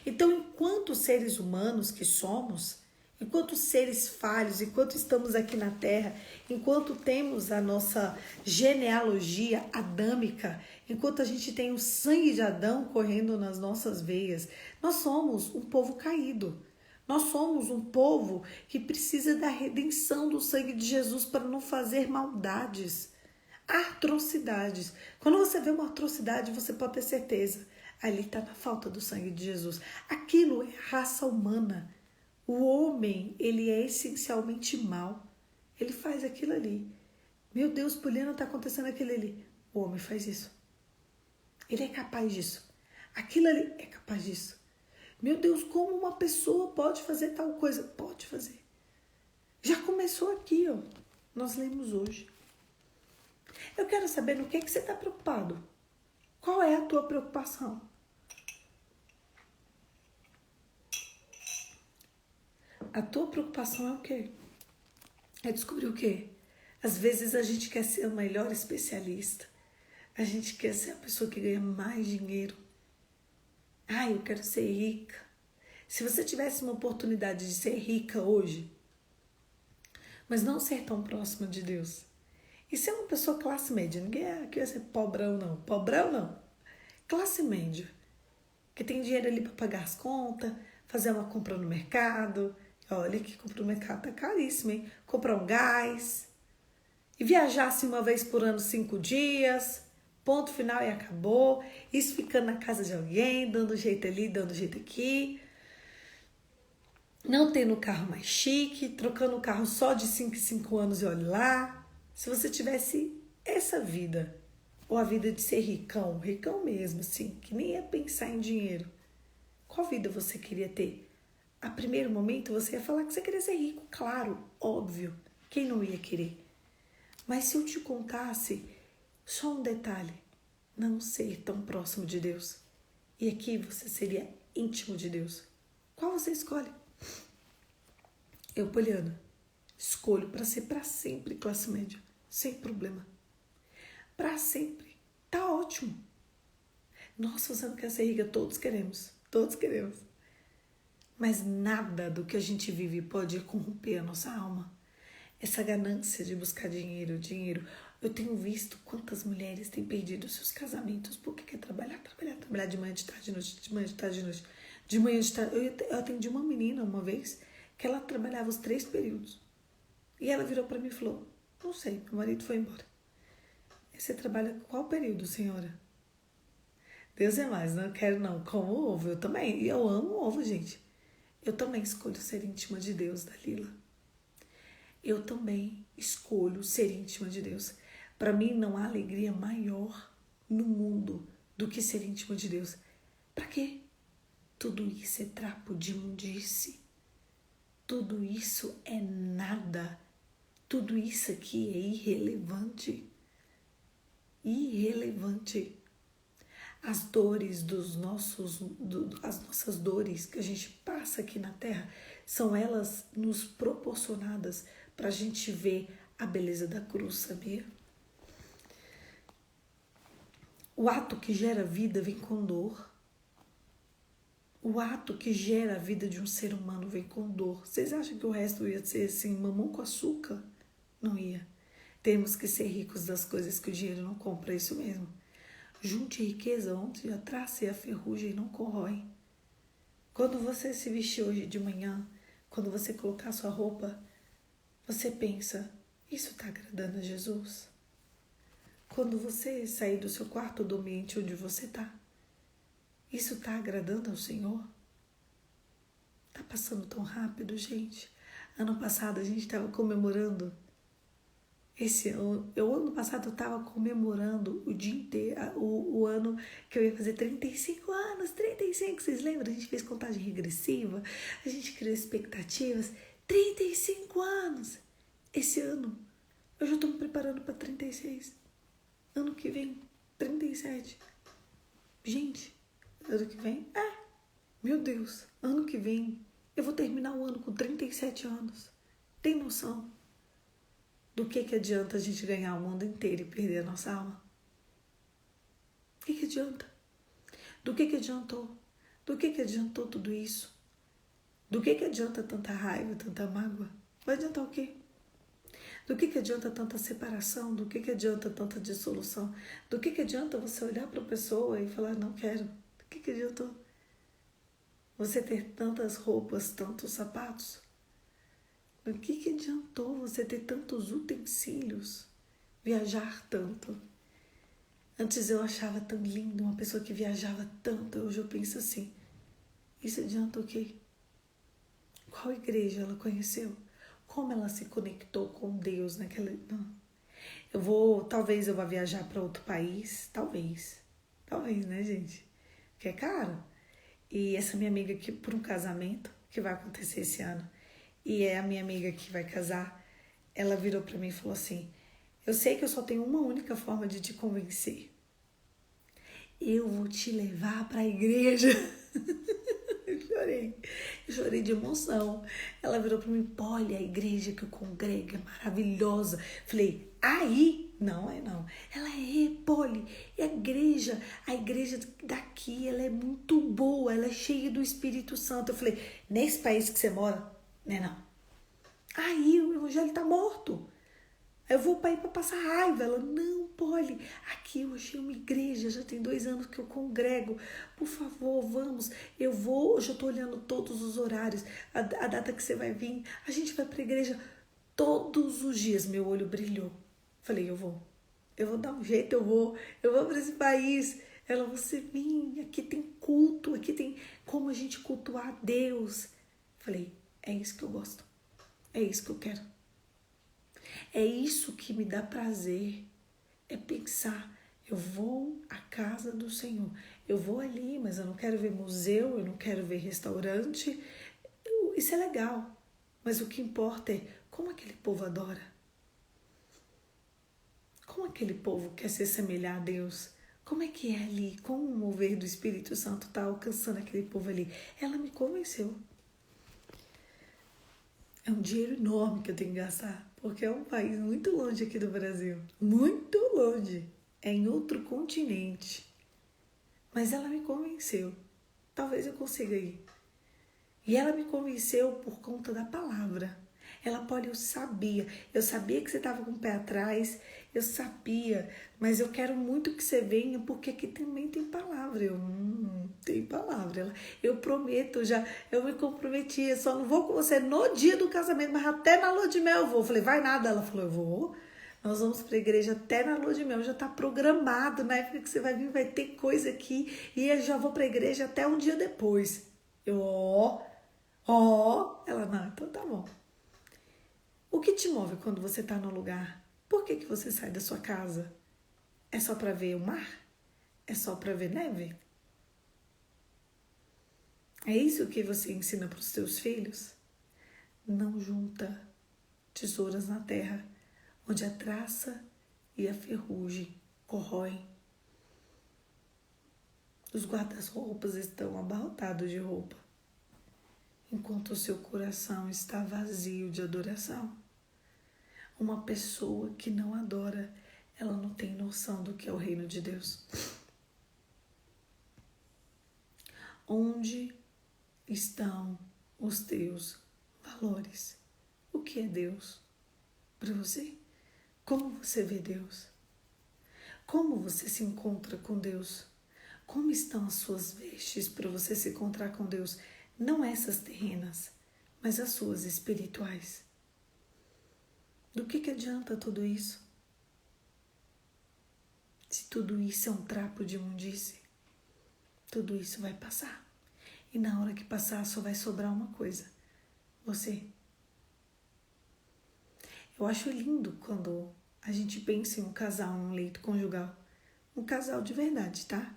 Então, enquanto seres humanos que somos, enquanto seres falhos, enquanto estamos aqui na Terra, enquanto temos a nossa genealogia adâmica, enquanto a gente tem o sangue de Adão correndo nas nossas veias, nós somos um povo caído. Nós somos um povo que precisa da redenção do sangue de Jesus para não fazer maldades, atrocidades. Quando você vê uma atrocidade, você pode ter certeza, ali está na falta do sangue de Jesus. Aquilo é raça humana. O homem, ele é essencialmente mau. Ele faz aquilo ali. Meu Deus, Poliana, está acontecendo aquilo ali. O homem faz isso. Ele é capaz disso. Aquilo ali é capaz disso. Meu Deus, como uma pessoa pode fazer tal coisa? Pode fazer. Já começou aqui, ó. Nós lemos hoje. Eu quero saber no que você está preocupado. Qual é a tua preocupação? A tua preocupação é o quê? É descobrir o quê? Às vezes a gente quer ser o melhor especialista. A gente quer ser a pessoa que ganha mais dinheiro. Eu quero ser rica. Se você tivesse uma oportunidade de ser rica hoje, mas não ser tão próxima de Deus, e ser uma pessoa classe média, ninguém quer ser pobrão não. Pobrão não. Classe média. Que tem dinheiro ali para pagar as contas, fazer uma compra no mercado. Olha que compra no mercado tá caríssimo, hein? Comprar um gás. E viajasse uma vez por ano 5 dias. Ponto final e acabou. Isso ficando na casa de alguém, dando jeito ali, dando jeito aqui. Não tendo o carro mais chique, trocando o carro só de 5 em 5 anos e olhe lá. Se você tivesse essa vida, ou a vida de ser ricão, ricão mesmo, assim, que nem ia pensar em dinheiro, qual vida você queria ter? A primeiro momento você ia falar que você queria ser rico, claro, óbvio, quem não ia querer? Mas se eu te contasse só um detalhe, não ser tão próximo de Deus, e aqui você seria íntimo de Deus, qual você escolhe? Eu, Poliana, escolho para ser para sempre classe média, sem problema. Para sempre. Tá ótimo. Nossa, você não quer ser rica? Todos queremos. Todos queremos. Mas nada do que a gente vive pode corromper a nossa alma. Essa ganância de buscar dinheiro, dinheiro. Eu tenho visto quantas mulheres têm perdido seus casamentos porque quer trabalhar de manhã, de tarde, de noite, de manhã, de tarde, de noite. De manhã, de tarde. Eu atendi uma menina uma vez que ela trabalhava os 3 períodos. E ela virou para mim e falou, não sei, meu marido foi embora. Você trabalha qual período, senhora? Deus é mais, não quero não. Como ovo, eu também. E eu amo ovo, gente. Eu também escolho ser íntima de Deus, Dalila. Eu também escolho ser íntima de Deus. Para mim não há alegria maior no mundo do que ser íntima de Deus. Para quê? Tudo isso é trapo de imundície. Tudo isso é nada. Tudo isso aqui é irrelevante. Irrelevante. As dores as nossas dores que a gente passa aqui na Terra, são elas nos proporcionadas para a gente ver a beleza da cruz, sabia? O ato que gera vida vem com dor. O ato que gera a vida de um ser humano vem com dor. Vocês acham que o resto ia ser assim, mamão com açúcar? Não ia. Temos que ser ricos das coisas que o dinheiro não compra, é isso mesmo. Junte riqueza onde a traça e a ferrugem não corroem. Quando você se vestir hoje de manhã, quando você colocar sua roupa, você pensa, isso está agradando a Jesus? Quando você sair do seu quarto, do ambiente onde você está, Isso está agradando ao Senhor? Tá passando tão rápido, gente. Ano passado a gente estava comemorando. Ano passado eu estava comemorando o dia inteiro, o ano que eu ia fazer 35 anos, 35, vocês lembram? A gente fez contagem regressiva, a gente criou expectativas, 35 anos. Esse ano, eu já estou me preparando para 36. Ano que vem, 37. Gente, ano que vem, meu Deus, ano que vem, eu vou terminar o ano com 37 anos. Tem noção do que adianta a gente ganhar o mundo inteiro e perder a nossa alma? O que adianta? Do que adiantou? Do que adiantou tudo isso? Do que adianta tanta raiva, tanta mágoa? Vai adiantar o quê? Do que adianta tanta separação? Do que adianta tanta dissolução? Do que adianta você olhar para a pessoa e falar, não quero? Do que adiantou? Você ter tantas roupas, tantos sapatos? Do que adiantou você ter tantos utensílios? Viajar tanto? Antes eu achava tão lindo uma pessoa que viajava tanto. Hoje eu penso assim, isso adianta o quê? Qual igreja ela conheceu? Como ela se conectou com Deus naquela... Não. Talvez eu vá viajar para outro país. Talvez, né, gente? Porque é caro. E essa minha amiga que por um casamento que vai acontecer esse ano, e é a minha amiga que vai casar, ela virou para mim e falou assim, eu sei que eu só tenho uma única forma de te convencer. Eu vou te levar para a igreja. Eu chorei de emoção. Ela virou para mim, Polly, a igreja que eu congrego é maravilhosa. Falei, aí? Não é não. Ela Polly, é a igreja daqui, ela é muito boa, ela é cheia do Espírito Santo. Eu falei, nesse país que você mora? Né não. Aí o evangelho tá morto. Eu vou para ir para passar raiva. Ela, não, Polly, aqui eu achei uma igreja, já tem 2 anos que eu congrego. Por favor, vamos. Eu já estou olhando todos os horários, a data que você vai vir. A gente vai para a igreja todos os dias. Meu olho brilhou. Falei, eu vou dar um jeito, eu vou para esse país. Ela, você vem, aqui tem culto, aqui tem como a gente cultuar a Deus. Falei, é isso que eu gosto, é isso que eu quero. É isso que me dá prazer, é pensar, eu vou à casa do Senhor, eu vou ali, mas eu não quero ver museu, eu não quero ver restaurante, isso é legal, mas o que importa é como aquele povo adora, como aquele povo quer se assemelhar a Deus, como é que é ali, como o mover do Espírito Santo está alcançando aquele povo ali. Ela me convenceu. É um dinheiro enorme que eu tenho que gastar, porque é um país muito longe aqui do Brasil. Muito longe. É em outro continente. Mas ela me convenceu. Talvez eu consiga ir. E ela me convenceu por conta da palavra. Ela, Polly, eu sabia que você estava com o pé atrás, eu sabia, mas eu quero muito que você venha, porque aqui também tem palavra. Tem palavra. Eu prometo, eu me comprometi, eu só não vou com você no dia do casamento, mas até na lua de mel eu vou. Eu falei, vai nada. Ela falou, eu vou. Nós vamos para a igreja até na lua de mel, já está programado, na época que você vai vir, vai ter coisa aqui, e eu já vou para a igreja até um dia depois. Eu, ela, não, então tá bom. O que te move quando você está no lugar? Por que você sai da sua casa? É só para ver o mar? É só para ver neve? É isso que você ensina para os seus filhos? Não junta tesouras na terra, onde a traça e a ferrugem corroem. Os guarda-roupas estão abarrotados de roupa, enquanto o seu coração está vazio de adoração. Uma pessoa que não adora, ela não tem noção do que é o reino de Deus. Onde estão os teus valores? O que é Deus para você? Como você vê Deus? Como você se encontra com Deus? Como estão as suas vestes para você se encontrar com Deus? Não essas terrenas, mas as suas espirituais. Do que adianta tudo isso? Se tudo isso é um trapo de imundície. tudo isso vai passar. E na hora que passar, só vai sobrar uma coisa: você. Eu acho lindo quando a gente pensa em um casal, em um leito conjugal. Um casal de verdade, tá?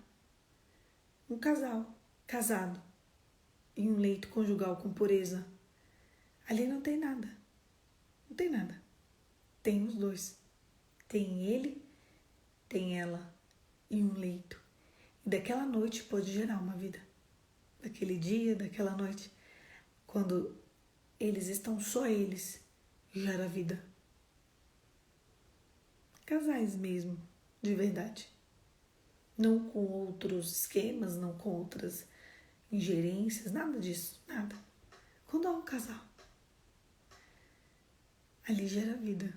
Um casal casado em um leito conjugal com pureza. Ali não tem nada. Não tem nada. Tem os dois. Tem ele, tem ela em um leito. E daquela noite pode gerar uma vida. Daquele dia, daquela noite, quando eles estão só eles, gera vida. Casais mesmo, de verdade. Não com outros esquemas, não com outras ingerências, nada disso, nada. Quando há um casal, ali gera vida.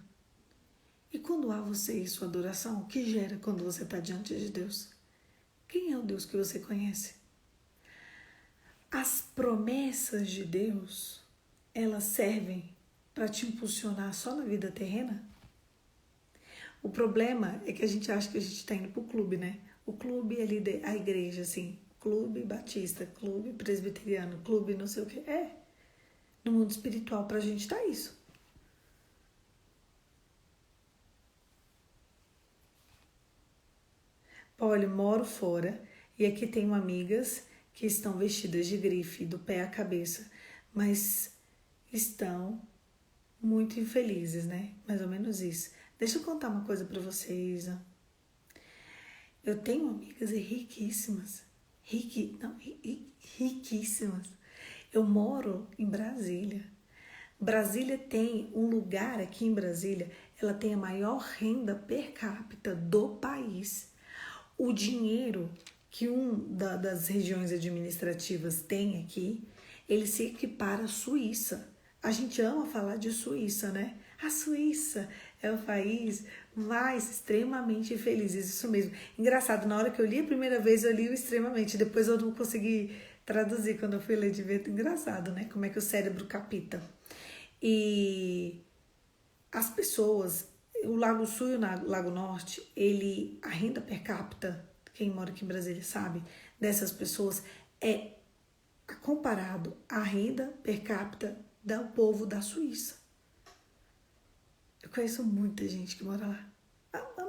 E quando há você e sua adoração, o que gera quando você está diante de Deus? Quem é o Deus que você conhece? As promessas de Deus, elas servem para te impulsionar só na vida terrena? O problema é que a gente acha que a gente está indo pro clube, né? O clube ali, a igreja, assim, clube batista, clube presbiteriano, clube não sei o que. No mundo espiritual pra gente tá isso. Olha, moro fora e aqui tenho amigas que estão vestidas de grife do pé à cabeça, mas estão muito infelizes, né? Mais ou menos isso. Deixa eu contar uma coisa pra vocês. Eu tenho amigas riquíssimas. Riquíssimas. Eu moro em Brasília. Brasília tem um lugar aqui em Brasília, ela tem a maior renda per capita do país. O dinheiro que das regiões administrativas tem aqui, ele se equipara à Suíça. A gente ama falar de Suíça, né? A Suíça é o país mais extremamente feliz, isso mesmo. Engraçado, na hora que eu li a primeira vez, eu li o extremamente, depois eu não consegui traduzir quando eu fui ler de vez. Engraçado, né? Como é que o cérebro capta. E as pessoas, o Lago Sul e o Lago Norte, a renda per capita, quem mora aqui em Brasília sabe, dessas pessoas é comparado à renda per capita do povo da Suíça. Eu conheço muita gente que mora lá.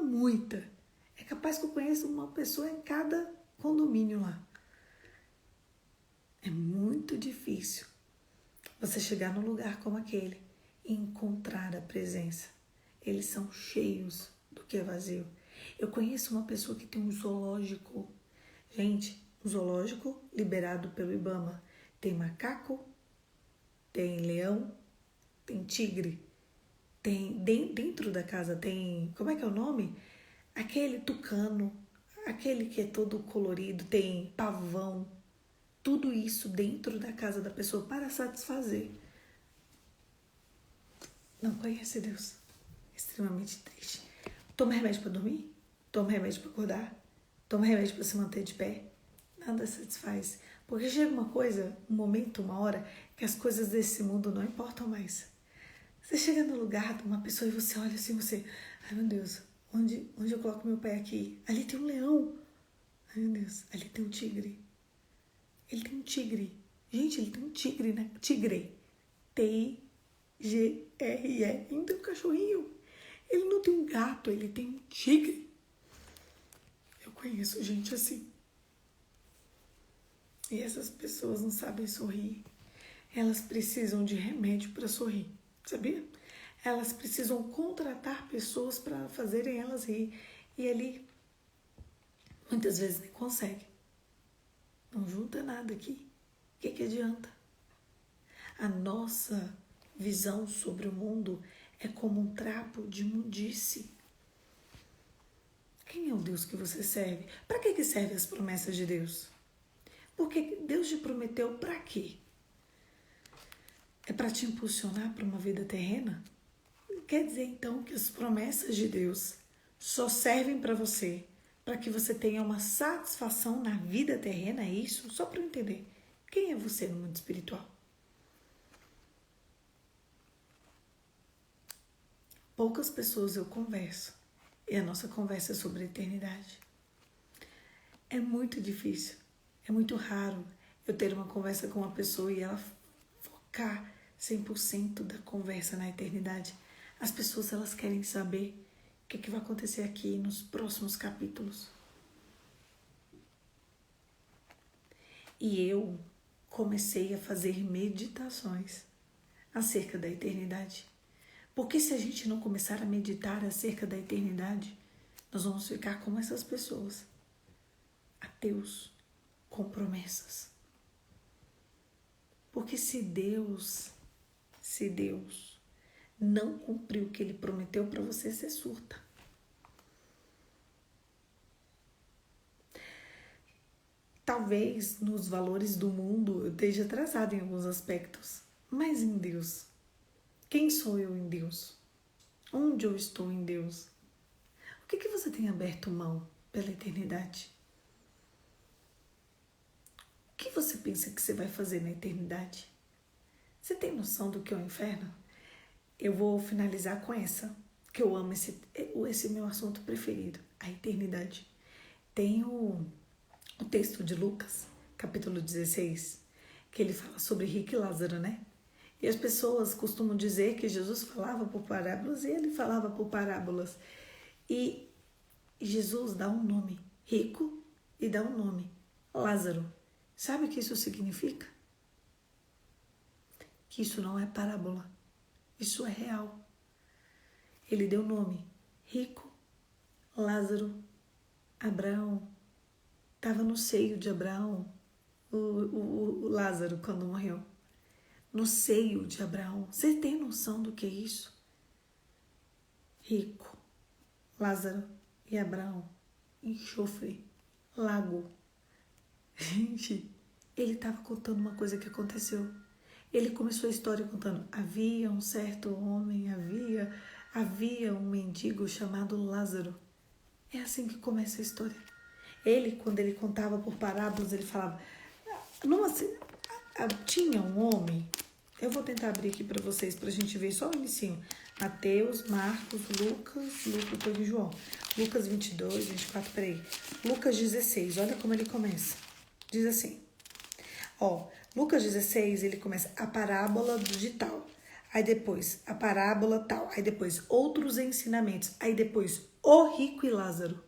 Muita. É capaz que eu conheço uma pessoa em cada condomínio lá. É muito difícil você chegar num lugar como aquele e encontrar a presença. Eles são cheios do que é vazio. Eu conheço uma pessoa que tem um zoológico. Gente, um zoológico liberado pelo Ibama. Tem macaco, tem leão, tem tigre. Tem dentro da casa tem, como é que é o nome? Aquele tucano, aquele que é todo colorido, tem pavão. Tudo isso dentro da casa da pessoa para satisfazer. Não conhece Deus. Extremamente triste. Toma remédio para dormir? Toma remédio para acordar? Toma remédio para se manter de pé? Nada satisfaz. Porque chega uma coisa, um momento, uma hora, que as coisas desse mundo não importam mais. Você chega no lugar de uma pessoa e você olha assim, ai meu Deus, onde eu coloco meu pé aqui? Ali tem um leão. Ai meu Deus, ali tem um tigre. Ele tem um tigre. Gente, ele tem um tigre, né? Tigre. T-I-G-R-E. Ele não tem um cachorrinho. Ele não tem um gato, ele tem um tigre. Eu conheço gente assim. E essas pessoas não sabem sorrir. Elas precisam de remédio para sorrir. Sabia? Elas precisam contratar pessoas para fazerem elas rir. E ali, muitas vezes nem consegue. Não junta nada aqui. O que adianta? A nossa visão sobre o mundo é como um trapo de imundície. Quem é o Deus que você serve? Para que servem as promessas de Deus? Porque Deus te prometeu para quê? É para te impulsionar para uma vida terrena? Quer dizer, então, que as promessas de Deus só servem para você, para que você tenha uma satisfação na vida terrena, é isso? Só para eu entender. Quem é você no mundo espiritual? Poucas pessoas eu converso, e a nossa conversa é sobre a eternidade. É muito difícil É muito raro eu ter uma conversa com uma pessoa e ela focar 100% da conversa na eternidade. As pessoas, elas querem saber o que vai acontecer aqui nos próximos capítulos. E eu comecei a fazer meditações acerca da eternidade. Porque se a gente não começar a meditar acerca da eternidade, nós vamos ficar como essas pessoas, ateus, com promessas. Porque se Deus não cumpriu o que Ele prometeu para você, você surta. Talvez nos valores do mundo eu esteja atrasado em alguns aspectos, mas em Deus, quem sou eu em Deus? Onde eu estou em Deus? O que você tem aberto mão pela eternidade? O que você pensa que você vai fazer na eternidade? Você tem noção do que é o inferno? Eu vou finalizar com essa, que eu amo, esse é meu assunto preferido, a eternidade. Tem o texto de Lucas, capítulo 16, que ele fala sobre Rico e Lázaro, né? E as pessoas costumam dizer que Jesus falava por parábolas e ele falava por parábolas. E Jesus dá um nome, rico, e dá um nome, Lázaro. Sabe o que isso significa? Que isso não é parábola, isso é real. Ele deu nome, rico, Lázaro, Abraão. Estava no seio de Abraão, o Lázaro, quando morreu. No seio de Abraão. Você tem noção do que é isso? Rico, Lázaro e Abraão. Enxofre, lago. Gente, ele estava contando uma coisa que aconteceu. Ele começou a história contando: havia um certo homem, havia um mendigo chamado Lázaro. É assim que começa a história. Ele, quando ele contava por parábolas, ele falava: tinha um homem. Eu vou tentar abrir aqui para vocês, para a gente ver só o inicinho. Mateus, Marcos, Lucas e João. Lucas 22, 24, peraí. Lucas 16, olha como ele começa. Diz assim, Lucas 16, ele começa a parábola de tal. Aí depois, a parábola tal. Aí depois, outros ensinamentos. Aí depois, o rico e Lázaro.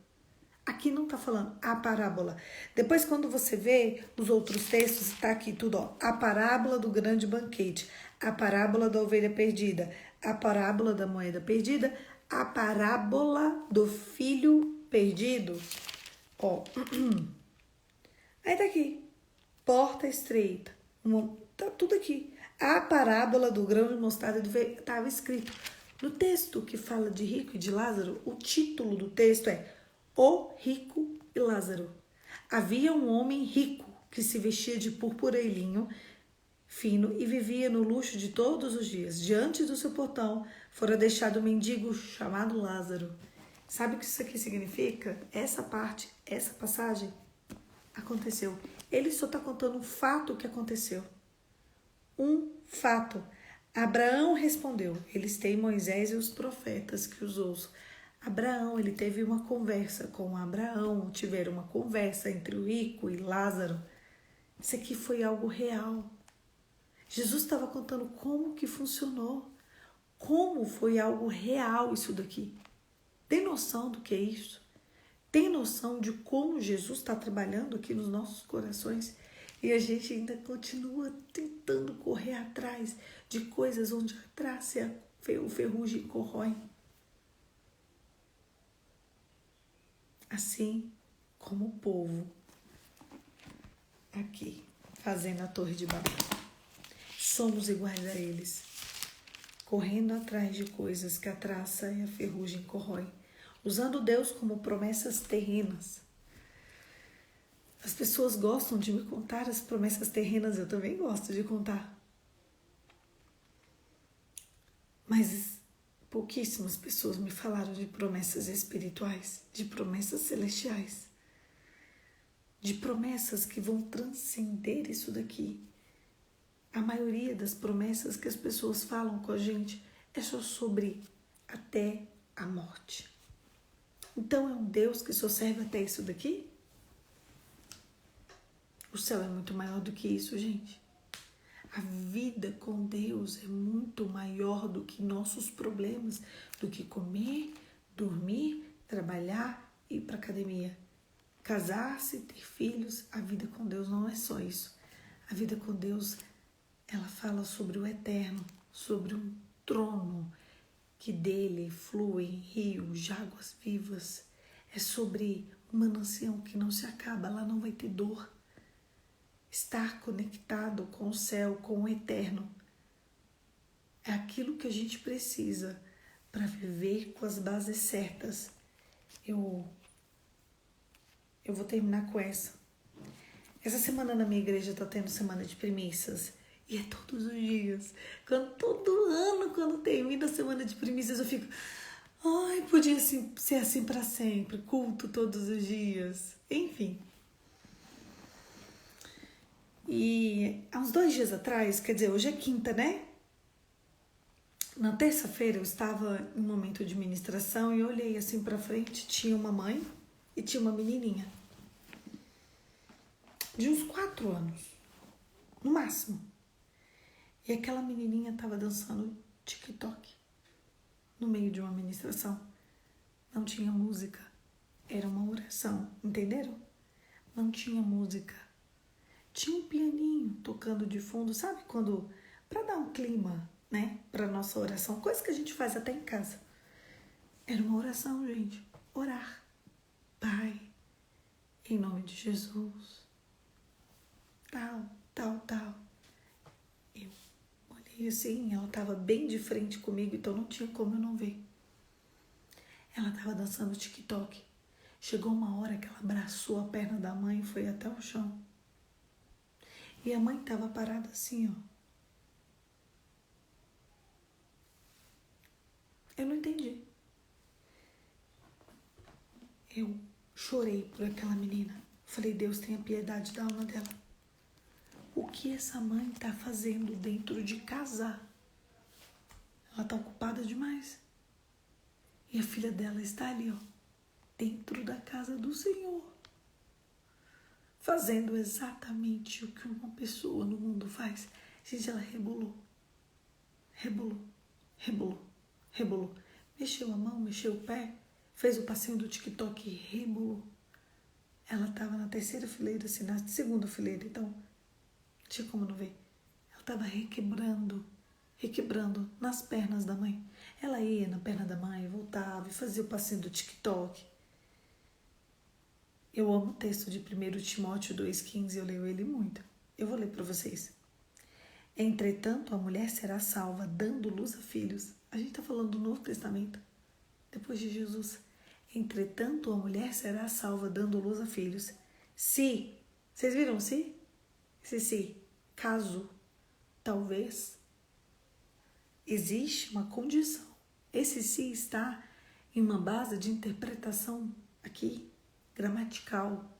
Aqui não está falando a parábola. Depois, quando você vê os outros textos, está aqui tudo, a parábola do grande banquete, a parábola da ovelha perdida, a parábola da moeda perdida, a parábola do filho perdido. Aí tá aqui, porta estreita, tá tudo aqui. A parábola do grão de mostarda estava escrito. No texto que fala de rico e de Lázaro, o título do texto é O Rico e Lázaro. Havia um homem rico que se vestia de púrpura e linho fino e vivia no luxo de todos os dias. Diante do seu portão fora deixado um mendigo chamado Lázaro. Sabe o que isso aqui significa? Essa passagem aconteceu. Ele só está contando um fato que aconteceu. Um fato. Abraão respondeu: eles têm Moisés e os profetas que os ouçam. Abraão, ele teve uma conversa com Abraão, tiveram uma conversa entre o rico e Lázaro. Isso aqui foi algo real. Jesus estava contando como que funcionou, como foi algo real isso daqui. Tem noção do que é isso? Tem noção de como Jesus está trabalhando aqui nos nossos corações? E a gente ainda continua tentando correr atrás de coisas onde a traça o ferrugem corrói. Assim como o povo aqui, fazendo a Torre de Babel. Somos iguais a eles, correndo atrás de coisas que a traça e a ferrugem corrói, usando Deus como promessas terrenas. As pessoas gostam de me contar as promessas terrenas, eu também gosto de contar. Mas pouquíssimas pessoas me falaram de promessas espirituais, de promessas celestiais, de promessas que vão transcender isso daqui. A maioria das promessas que as pessoas falam com a gente é só sobre até a morte. Então é um Deus que só serve até isso daqui? O céu é muito maior do que isso, gente. A vida com Deus é muito maior do que nossos problemas, do que comer, dormir, trabalhar, ir para academia. Casar-se, ter filhos, a vida com Deus não é só isso. A vida com Deus, ela fala sobre o eterno, sobre um trono que dele fluem rios de águas vivas. É sobre uma manancial que não se acaba, lá não vai ter dor. Estar conectado com o céu, com o eterno, é aquilo que a gente precisa para viver com as bases certas. Eu vou terminar com essa. Essa semana na minha igreja está tendo semana de primícias. E é todos os dias. Todo ano, quando termina a semana de primícias, eu fico... Ai, podia ser assim para sempre. Culto todos os dias. Enfim. E há uns 2 dias atrás, quer dizer, hoje é quinta, né? Na terça-feira eu estava em um momento de ministração e eu olhei assim pra frente, tinha uma mãe e tinha uma menininha. De uns 4 anos, no máximo. E aquela menininha estava dançando TikTok no meio de uma ministração. Não tinha música, era uma oração, entenderam? Não tinha música. Tinha um pianinho tocando de fundo, sabe quando... Para dar um clima, né, para nossa oração, coisa que a gente faz até em casa. Era uma oração, gente. Orar. Pai, em nome de Jesus. Tal, tal, tal. Eu olhei assim, ela estava bem de frente comigo, então não tinha como eu não ver. Ela estava dançando TikTok. Chegou uma hora que ela abraçou a perna da mãe e foi até o chão. E a mãe estava parada assim, ó. Eu não entendi. Eu chorei por aquela menina. Falei, Deus, tenha piedade da alma dela. O que essa mãe está fazendo dentro de casa? Ela está ocupada demais. E a filha dela está ali, ó, dentro da casa do Senhor, fazendo exatamente o que uma pessoa no mundo faz. Gente, ela rebolou. Rebolou, rebolou, rebolou. Mexeu a mão, mexeu o pé, fez o passinho do TikTok e rebolou. Ela estava na 3ª fileira, assim, na 2ª fileira, então não tinha como não ver. Ela estava requebrando nas pernas da mãe. Ela ia na perna da mãe, voltava e fazia o passinho do TikTok. Eu amo o texto de 1 Timóteo 2,15, eu leio ele muito. Eu vou ler para vocês. Entretanto, a mulher será salva, dando luz a filhos. A gente está falando do Novo Testamento, depois de Jesus. Entretanto, a mulher será salva, dando luz a filhos. Se, vocês viram se? Se, caso, talvez, existe uma condição. Esse se está em uma base de interpretação aqui, gramatical,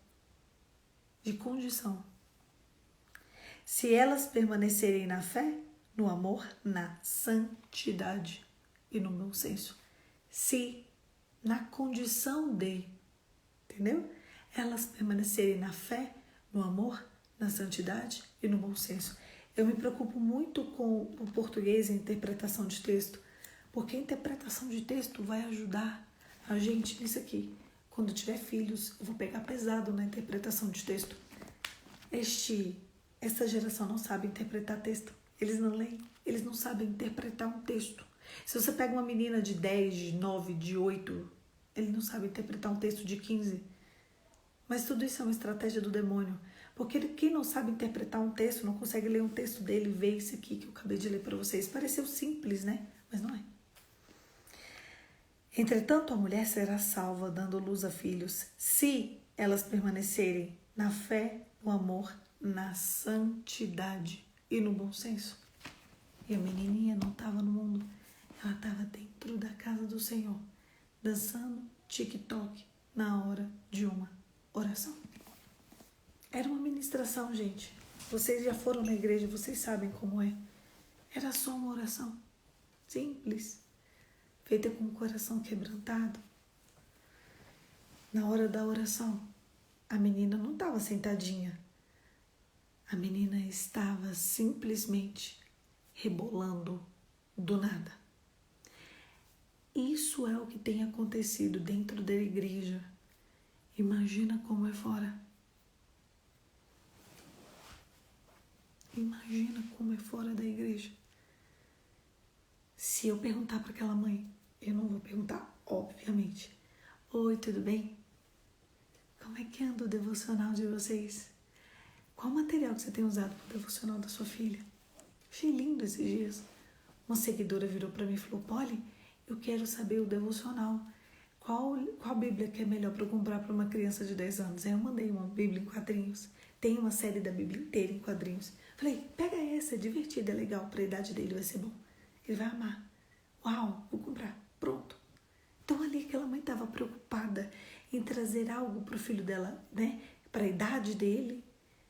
de condição. Se elas permanecerem na fé, no amor, na santidade e no bom senso. Se, na condição de, entendeu? Elas permanecerem na fé, no amor, na santidade e no bom senso. Eu me preocupo muito com o português e a interpretação de texto, porque a interpretação de texto vai ajudar a gente nisso aqui. Quando tiver filhos, eu vou pegar pesado na interpretação de texto. Essa geração não sabe interpretar texto. Eles não leem, eles não sabem interpretar um texto. Se você pega uma menina de 10, de 9, de 8, ele não sabe interpretar um texto de 15. Mas tudo isso é uma estratégia do demônio. Porque quem não sabe interpretar um texto, não consegue ler um texto dele, ver isso aqui que eu acabei de ler para vocês. Pareceu simples, né? Mas não é. Entretanto, a mulher será salva, dando luz a filhos, se elas permanecerem na fé, no amor, na santidade e no bom senso. E a menininha não estava no mundo, ela estava dentro da casa do Senhor, dançando TikTok na hora de uma oração. Era uma ministração, gente. Vocês já foram na igreja, vocês sabem como é. Era só uma oração, simples, feita com o coração quebrantado. Na hora da oração, a menina não estava sentadinha A menina estava simplesmente rebolando do nada. Isso é o que tem acontecido dentro da igreja. Imagina como é fora. Imagina como é fora da igreja. Se eu perguntar para aquela mãe, eu não vou perguntar, obviamente. Oi, tudo bem? Como é que anda o devocional de vocês? Qual material que você tem usado para o devocional da sua filha? Achei lindo esses dias. Uma seguidora virou para mim e falou, Polly, eu quero saber o devocional. Qual Bíblia que é melhor para eu comprar para uma criança de 10 anos? Aí eu mandei uma Bíblia em quadrinhos. Tem uma série da Bíblia inteira em quadrinhos. Falei, pega essa, é divertida, é legal, para a idade dele vai ser bom. Ele vai amar. Uau, vou comprar. Pronto. Então ali aquela mãe estava preocupada em trazer algo para o filho dela, né? Para a idade dele,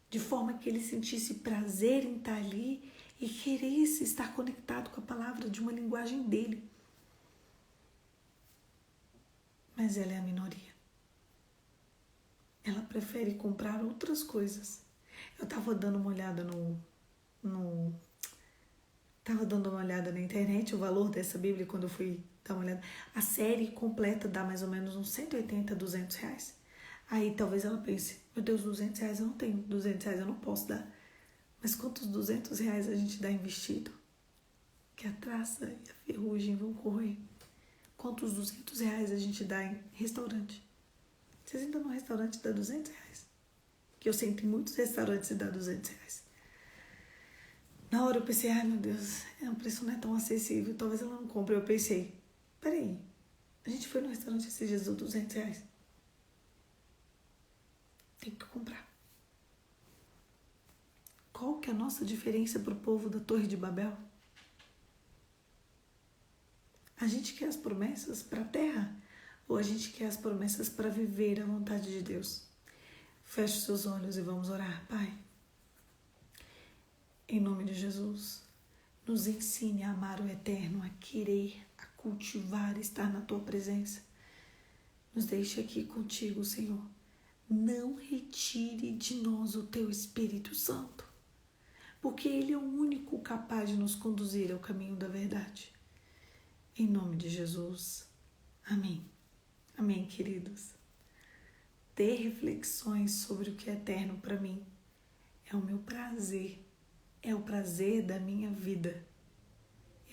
de forma que ele sentisse prazer em estar ali e queresse estar conectado com a palavra de uma linguagem dele. Mas ela é a minoria. Ela prefere comprar outras coisas. Eu estava dando uma olhada Tava dando uma olhada na internet, o valor dessa Bíblia, quando eu fui dar uma olhada. A série completa dá mais ou menos uns 180, 200 reais. Aí talvez ela pense, meu Deus, 200 reais eu não tenho, 200 reais eu não posso dar. Mas quantos 200 reais a gente dá em vestido? Que a traça e a ferrugem vão correr. Quantos 200 reais a gente dá em restaurante? Vocês entram num restaurante e dá 200 reais. Que eu sei que em muitos restaurantes e dá 200 reais. Na hora eu pensei, ai meu Deus, o preço não é tão acessível, talvez ela não compre. Eu pensei, peraí, a gente foi no restaurante esses dias, deu 200 reais. Tem que comprar. Qual que é a nossa diferença para o povo da Torre de Babel? A gente quer as promessas para a terra ou a gente quer as promessas para viver a vontade de Deus? Feche os seus olhos e vamos orar, Pai. Em nome de Jesus, nos ensine a amar o eterno, a querer, a cultivar, estar na Tua presença. Nos deixe aqui contigo, Senhor. Não retire de nós o Teu Espírito Santo, porque Ele é o único capaz de nos conduzir ao caminho da verdade. Em nome de Jesus. Amém. Amém, queridos. Ter reflexões sobre o que é eterno para mim é o meu prazer. É o prazer da minha vida.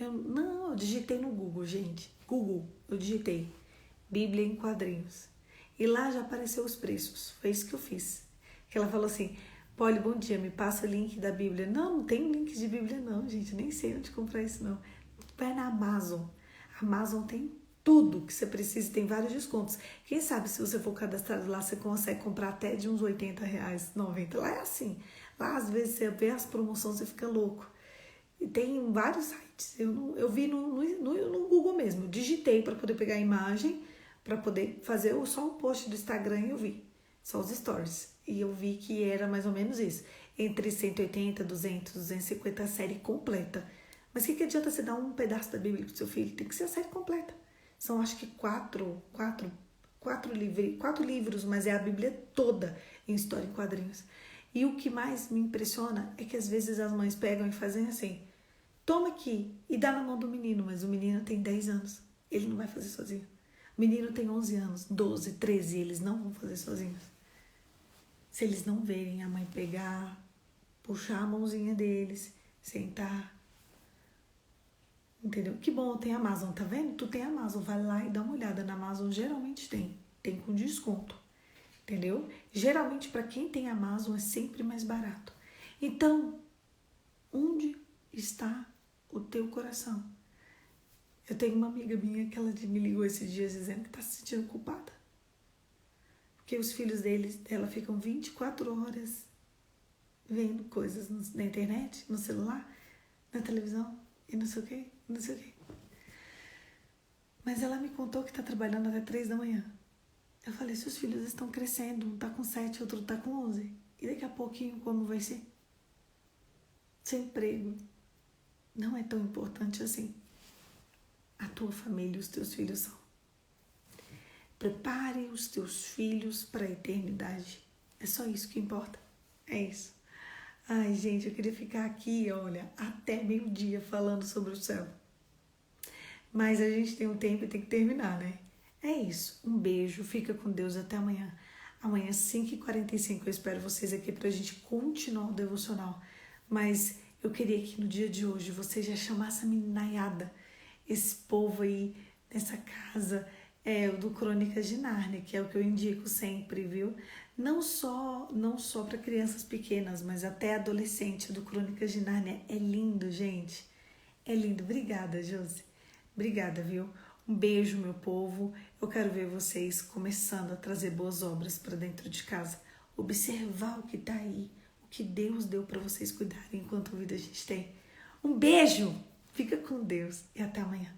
Eu digitei no Google, gente. Google, eu digitei Bíblia em quadrinhos. E lá já apareceu os preços. Foi isso que eu fiz. Ela falou assim, Polly, bom dia, me passa o link da Bíblia. Não tem link de Bíblia não, gente. Nem sei onde comprar isso não. Vai na Amazon. A Amazon tem tudo que você precisa, tem vários descontos. Quem sabe se você for cadastrado lá, você consegue comprar até de uns 80 reais, 90. Lá é assim. Lá, às vezes, você vê as promoções e fica louco. E tem vários sites. Eu vi no Google mesmo. Digitei para poder pegar a imagem, para poder fazer só um post do Instagram e eu vi. Só os stories. E eu vi que era mais ou menos isso. Entre 180, 200, 250 a série completa. Mas o que adianta você dar um pedaço da Bíblia pro seu filho? Tem que ser a série completa. São acho que quatro livros, mas é a Bíblia toda em história em quadrinhos. E o que mais me impressiona é que às vezes as mães pegam e fazem assim, toma aqui e dá na mão do menino, mas o menino tem 10 anos, ele não vai fazer sozinho. O menino tem 11 anos, 12, 13, eles não vão fazer sozinhos. Se eles não verem a mãe pegar, puxar a mãozinha deles, sentar. Entendeu? Que bom, tem Amazon, tá vendo? Tu tem Amazon, vai lá e dá uma olhada na Amazon, geralmente tem com desconto. Entendeu? Geralmente, para quem tem Amazon, é sempre mais barato. Então, onde está o teu coração? Eu tenho uma amiga minha que ela me ligou esses dias dizendo que está se sentindo culpada. Porque os filhos dela ficam 24 horas vendo coisas na internet, no celular, na televisão e não sei o quê, não sei o quê. Mas ela me contou que está trabalhando até 3 da manhã. Eu falei, seus filhos estão crescendo, um tá com 7, outro tá com 11. E daqui a pouquinho, como vai ser? Seu emprego não é tão importante assim. A tua família e os teus filhos são. Prepare os teus filhos para a eternidade. É só isso que importa. É isso. Ai, gente, eu queria ficar aqui, olha, até meio-dia falando sobre o céu. Mas a gente tem um tempo e tem que terminar, né? É isso. Um beijo, fica com Deus até amanhã. Amanhã, 5h45, eu espero vocês aqui pra gente continuar o devocional. Mas eu queria que no dia de hoje você já chamasse a meninaiada, esse povo aí nessa casa do Crônicas de Nárnia, que é o que eu indico sempre, viu? Não só para crianças pequenas, mas até adolescente do Crônicas de Nárnia. É lindo, gente. É lindo. Obrigada, Josi. Obrigada, viu? Um beijo, meu povo. Eu quero ver vocês começando a trazer boas obras para dentro de casa. Observar o que tá aí, o que Deus deu para vocês cuidarem enquanto vida a gente tem. Um beijo! Fica com Deus e até amanhã.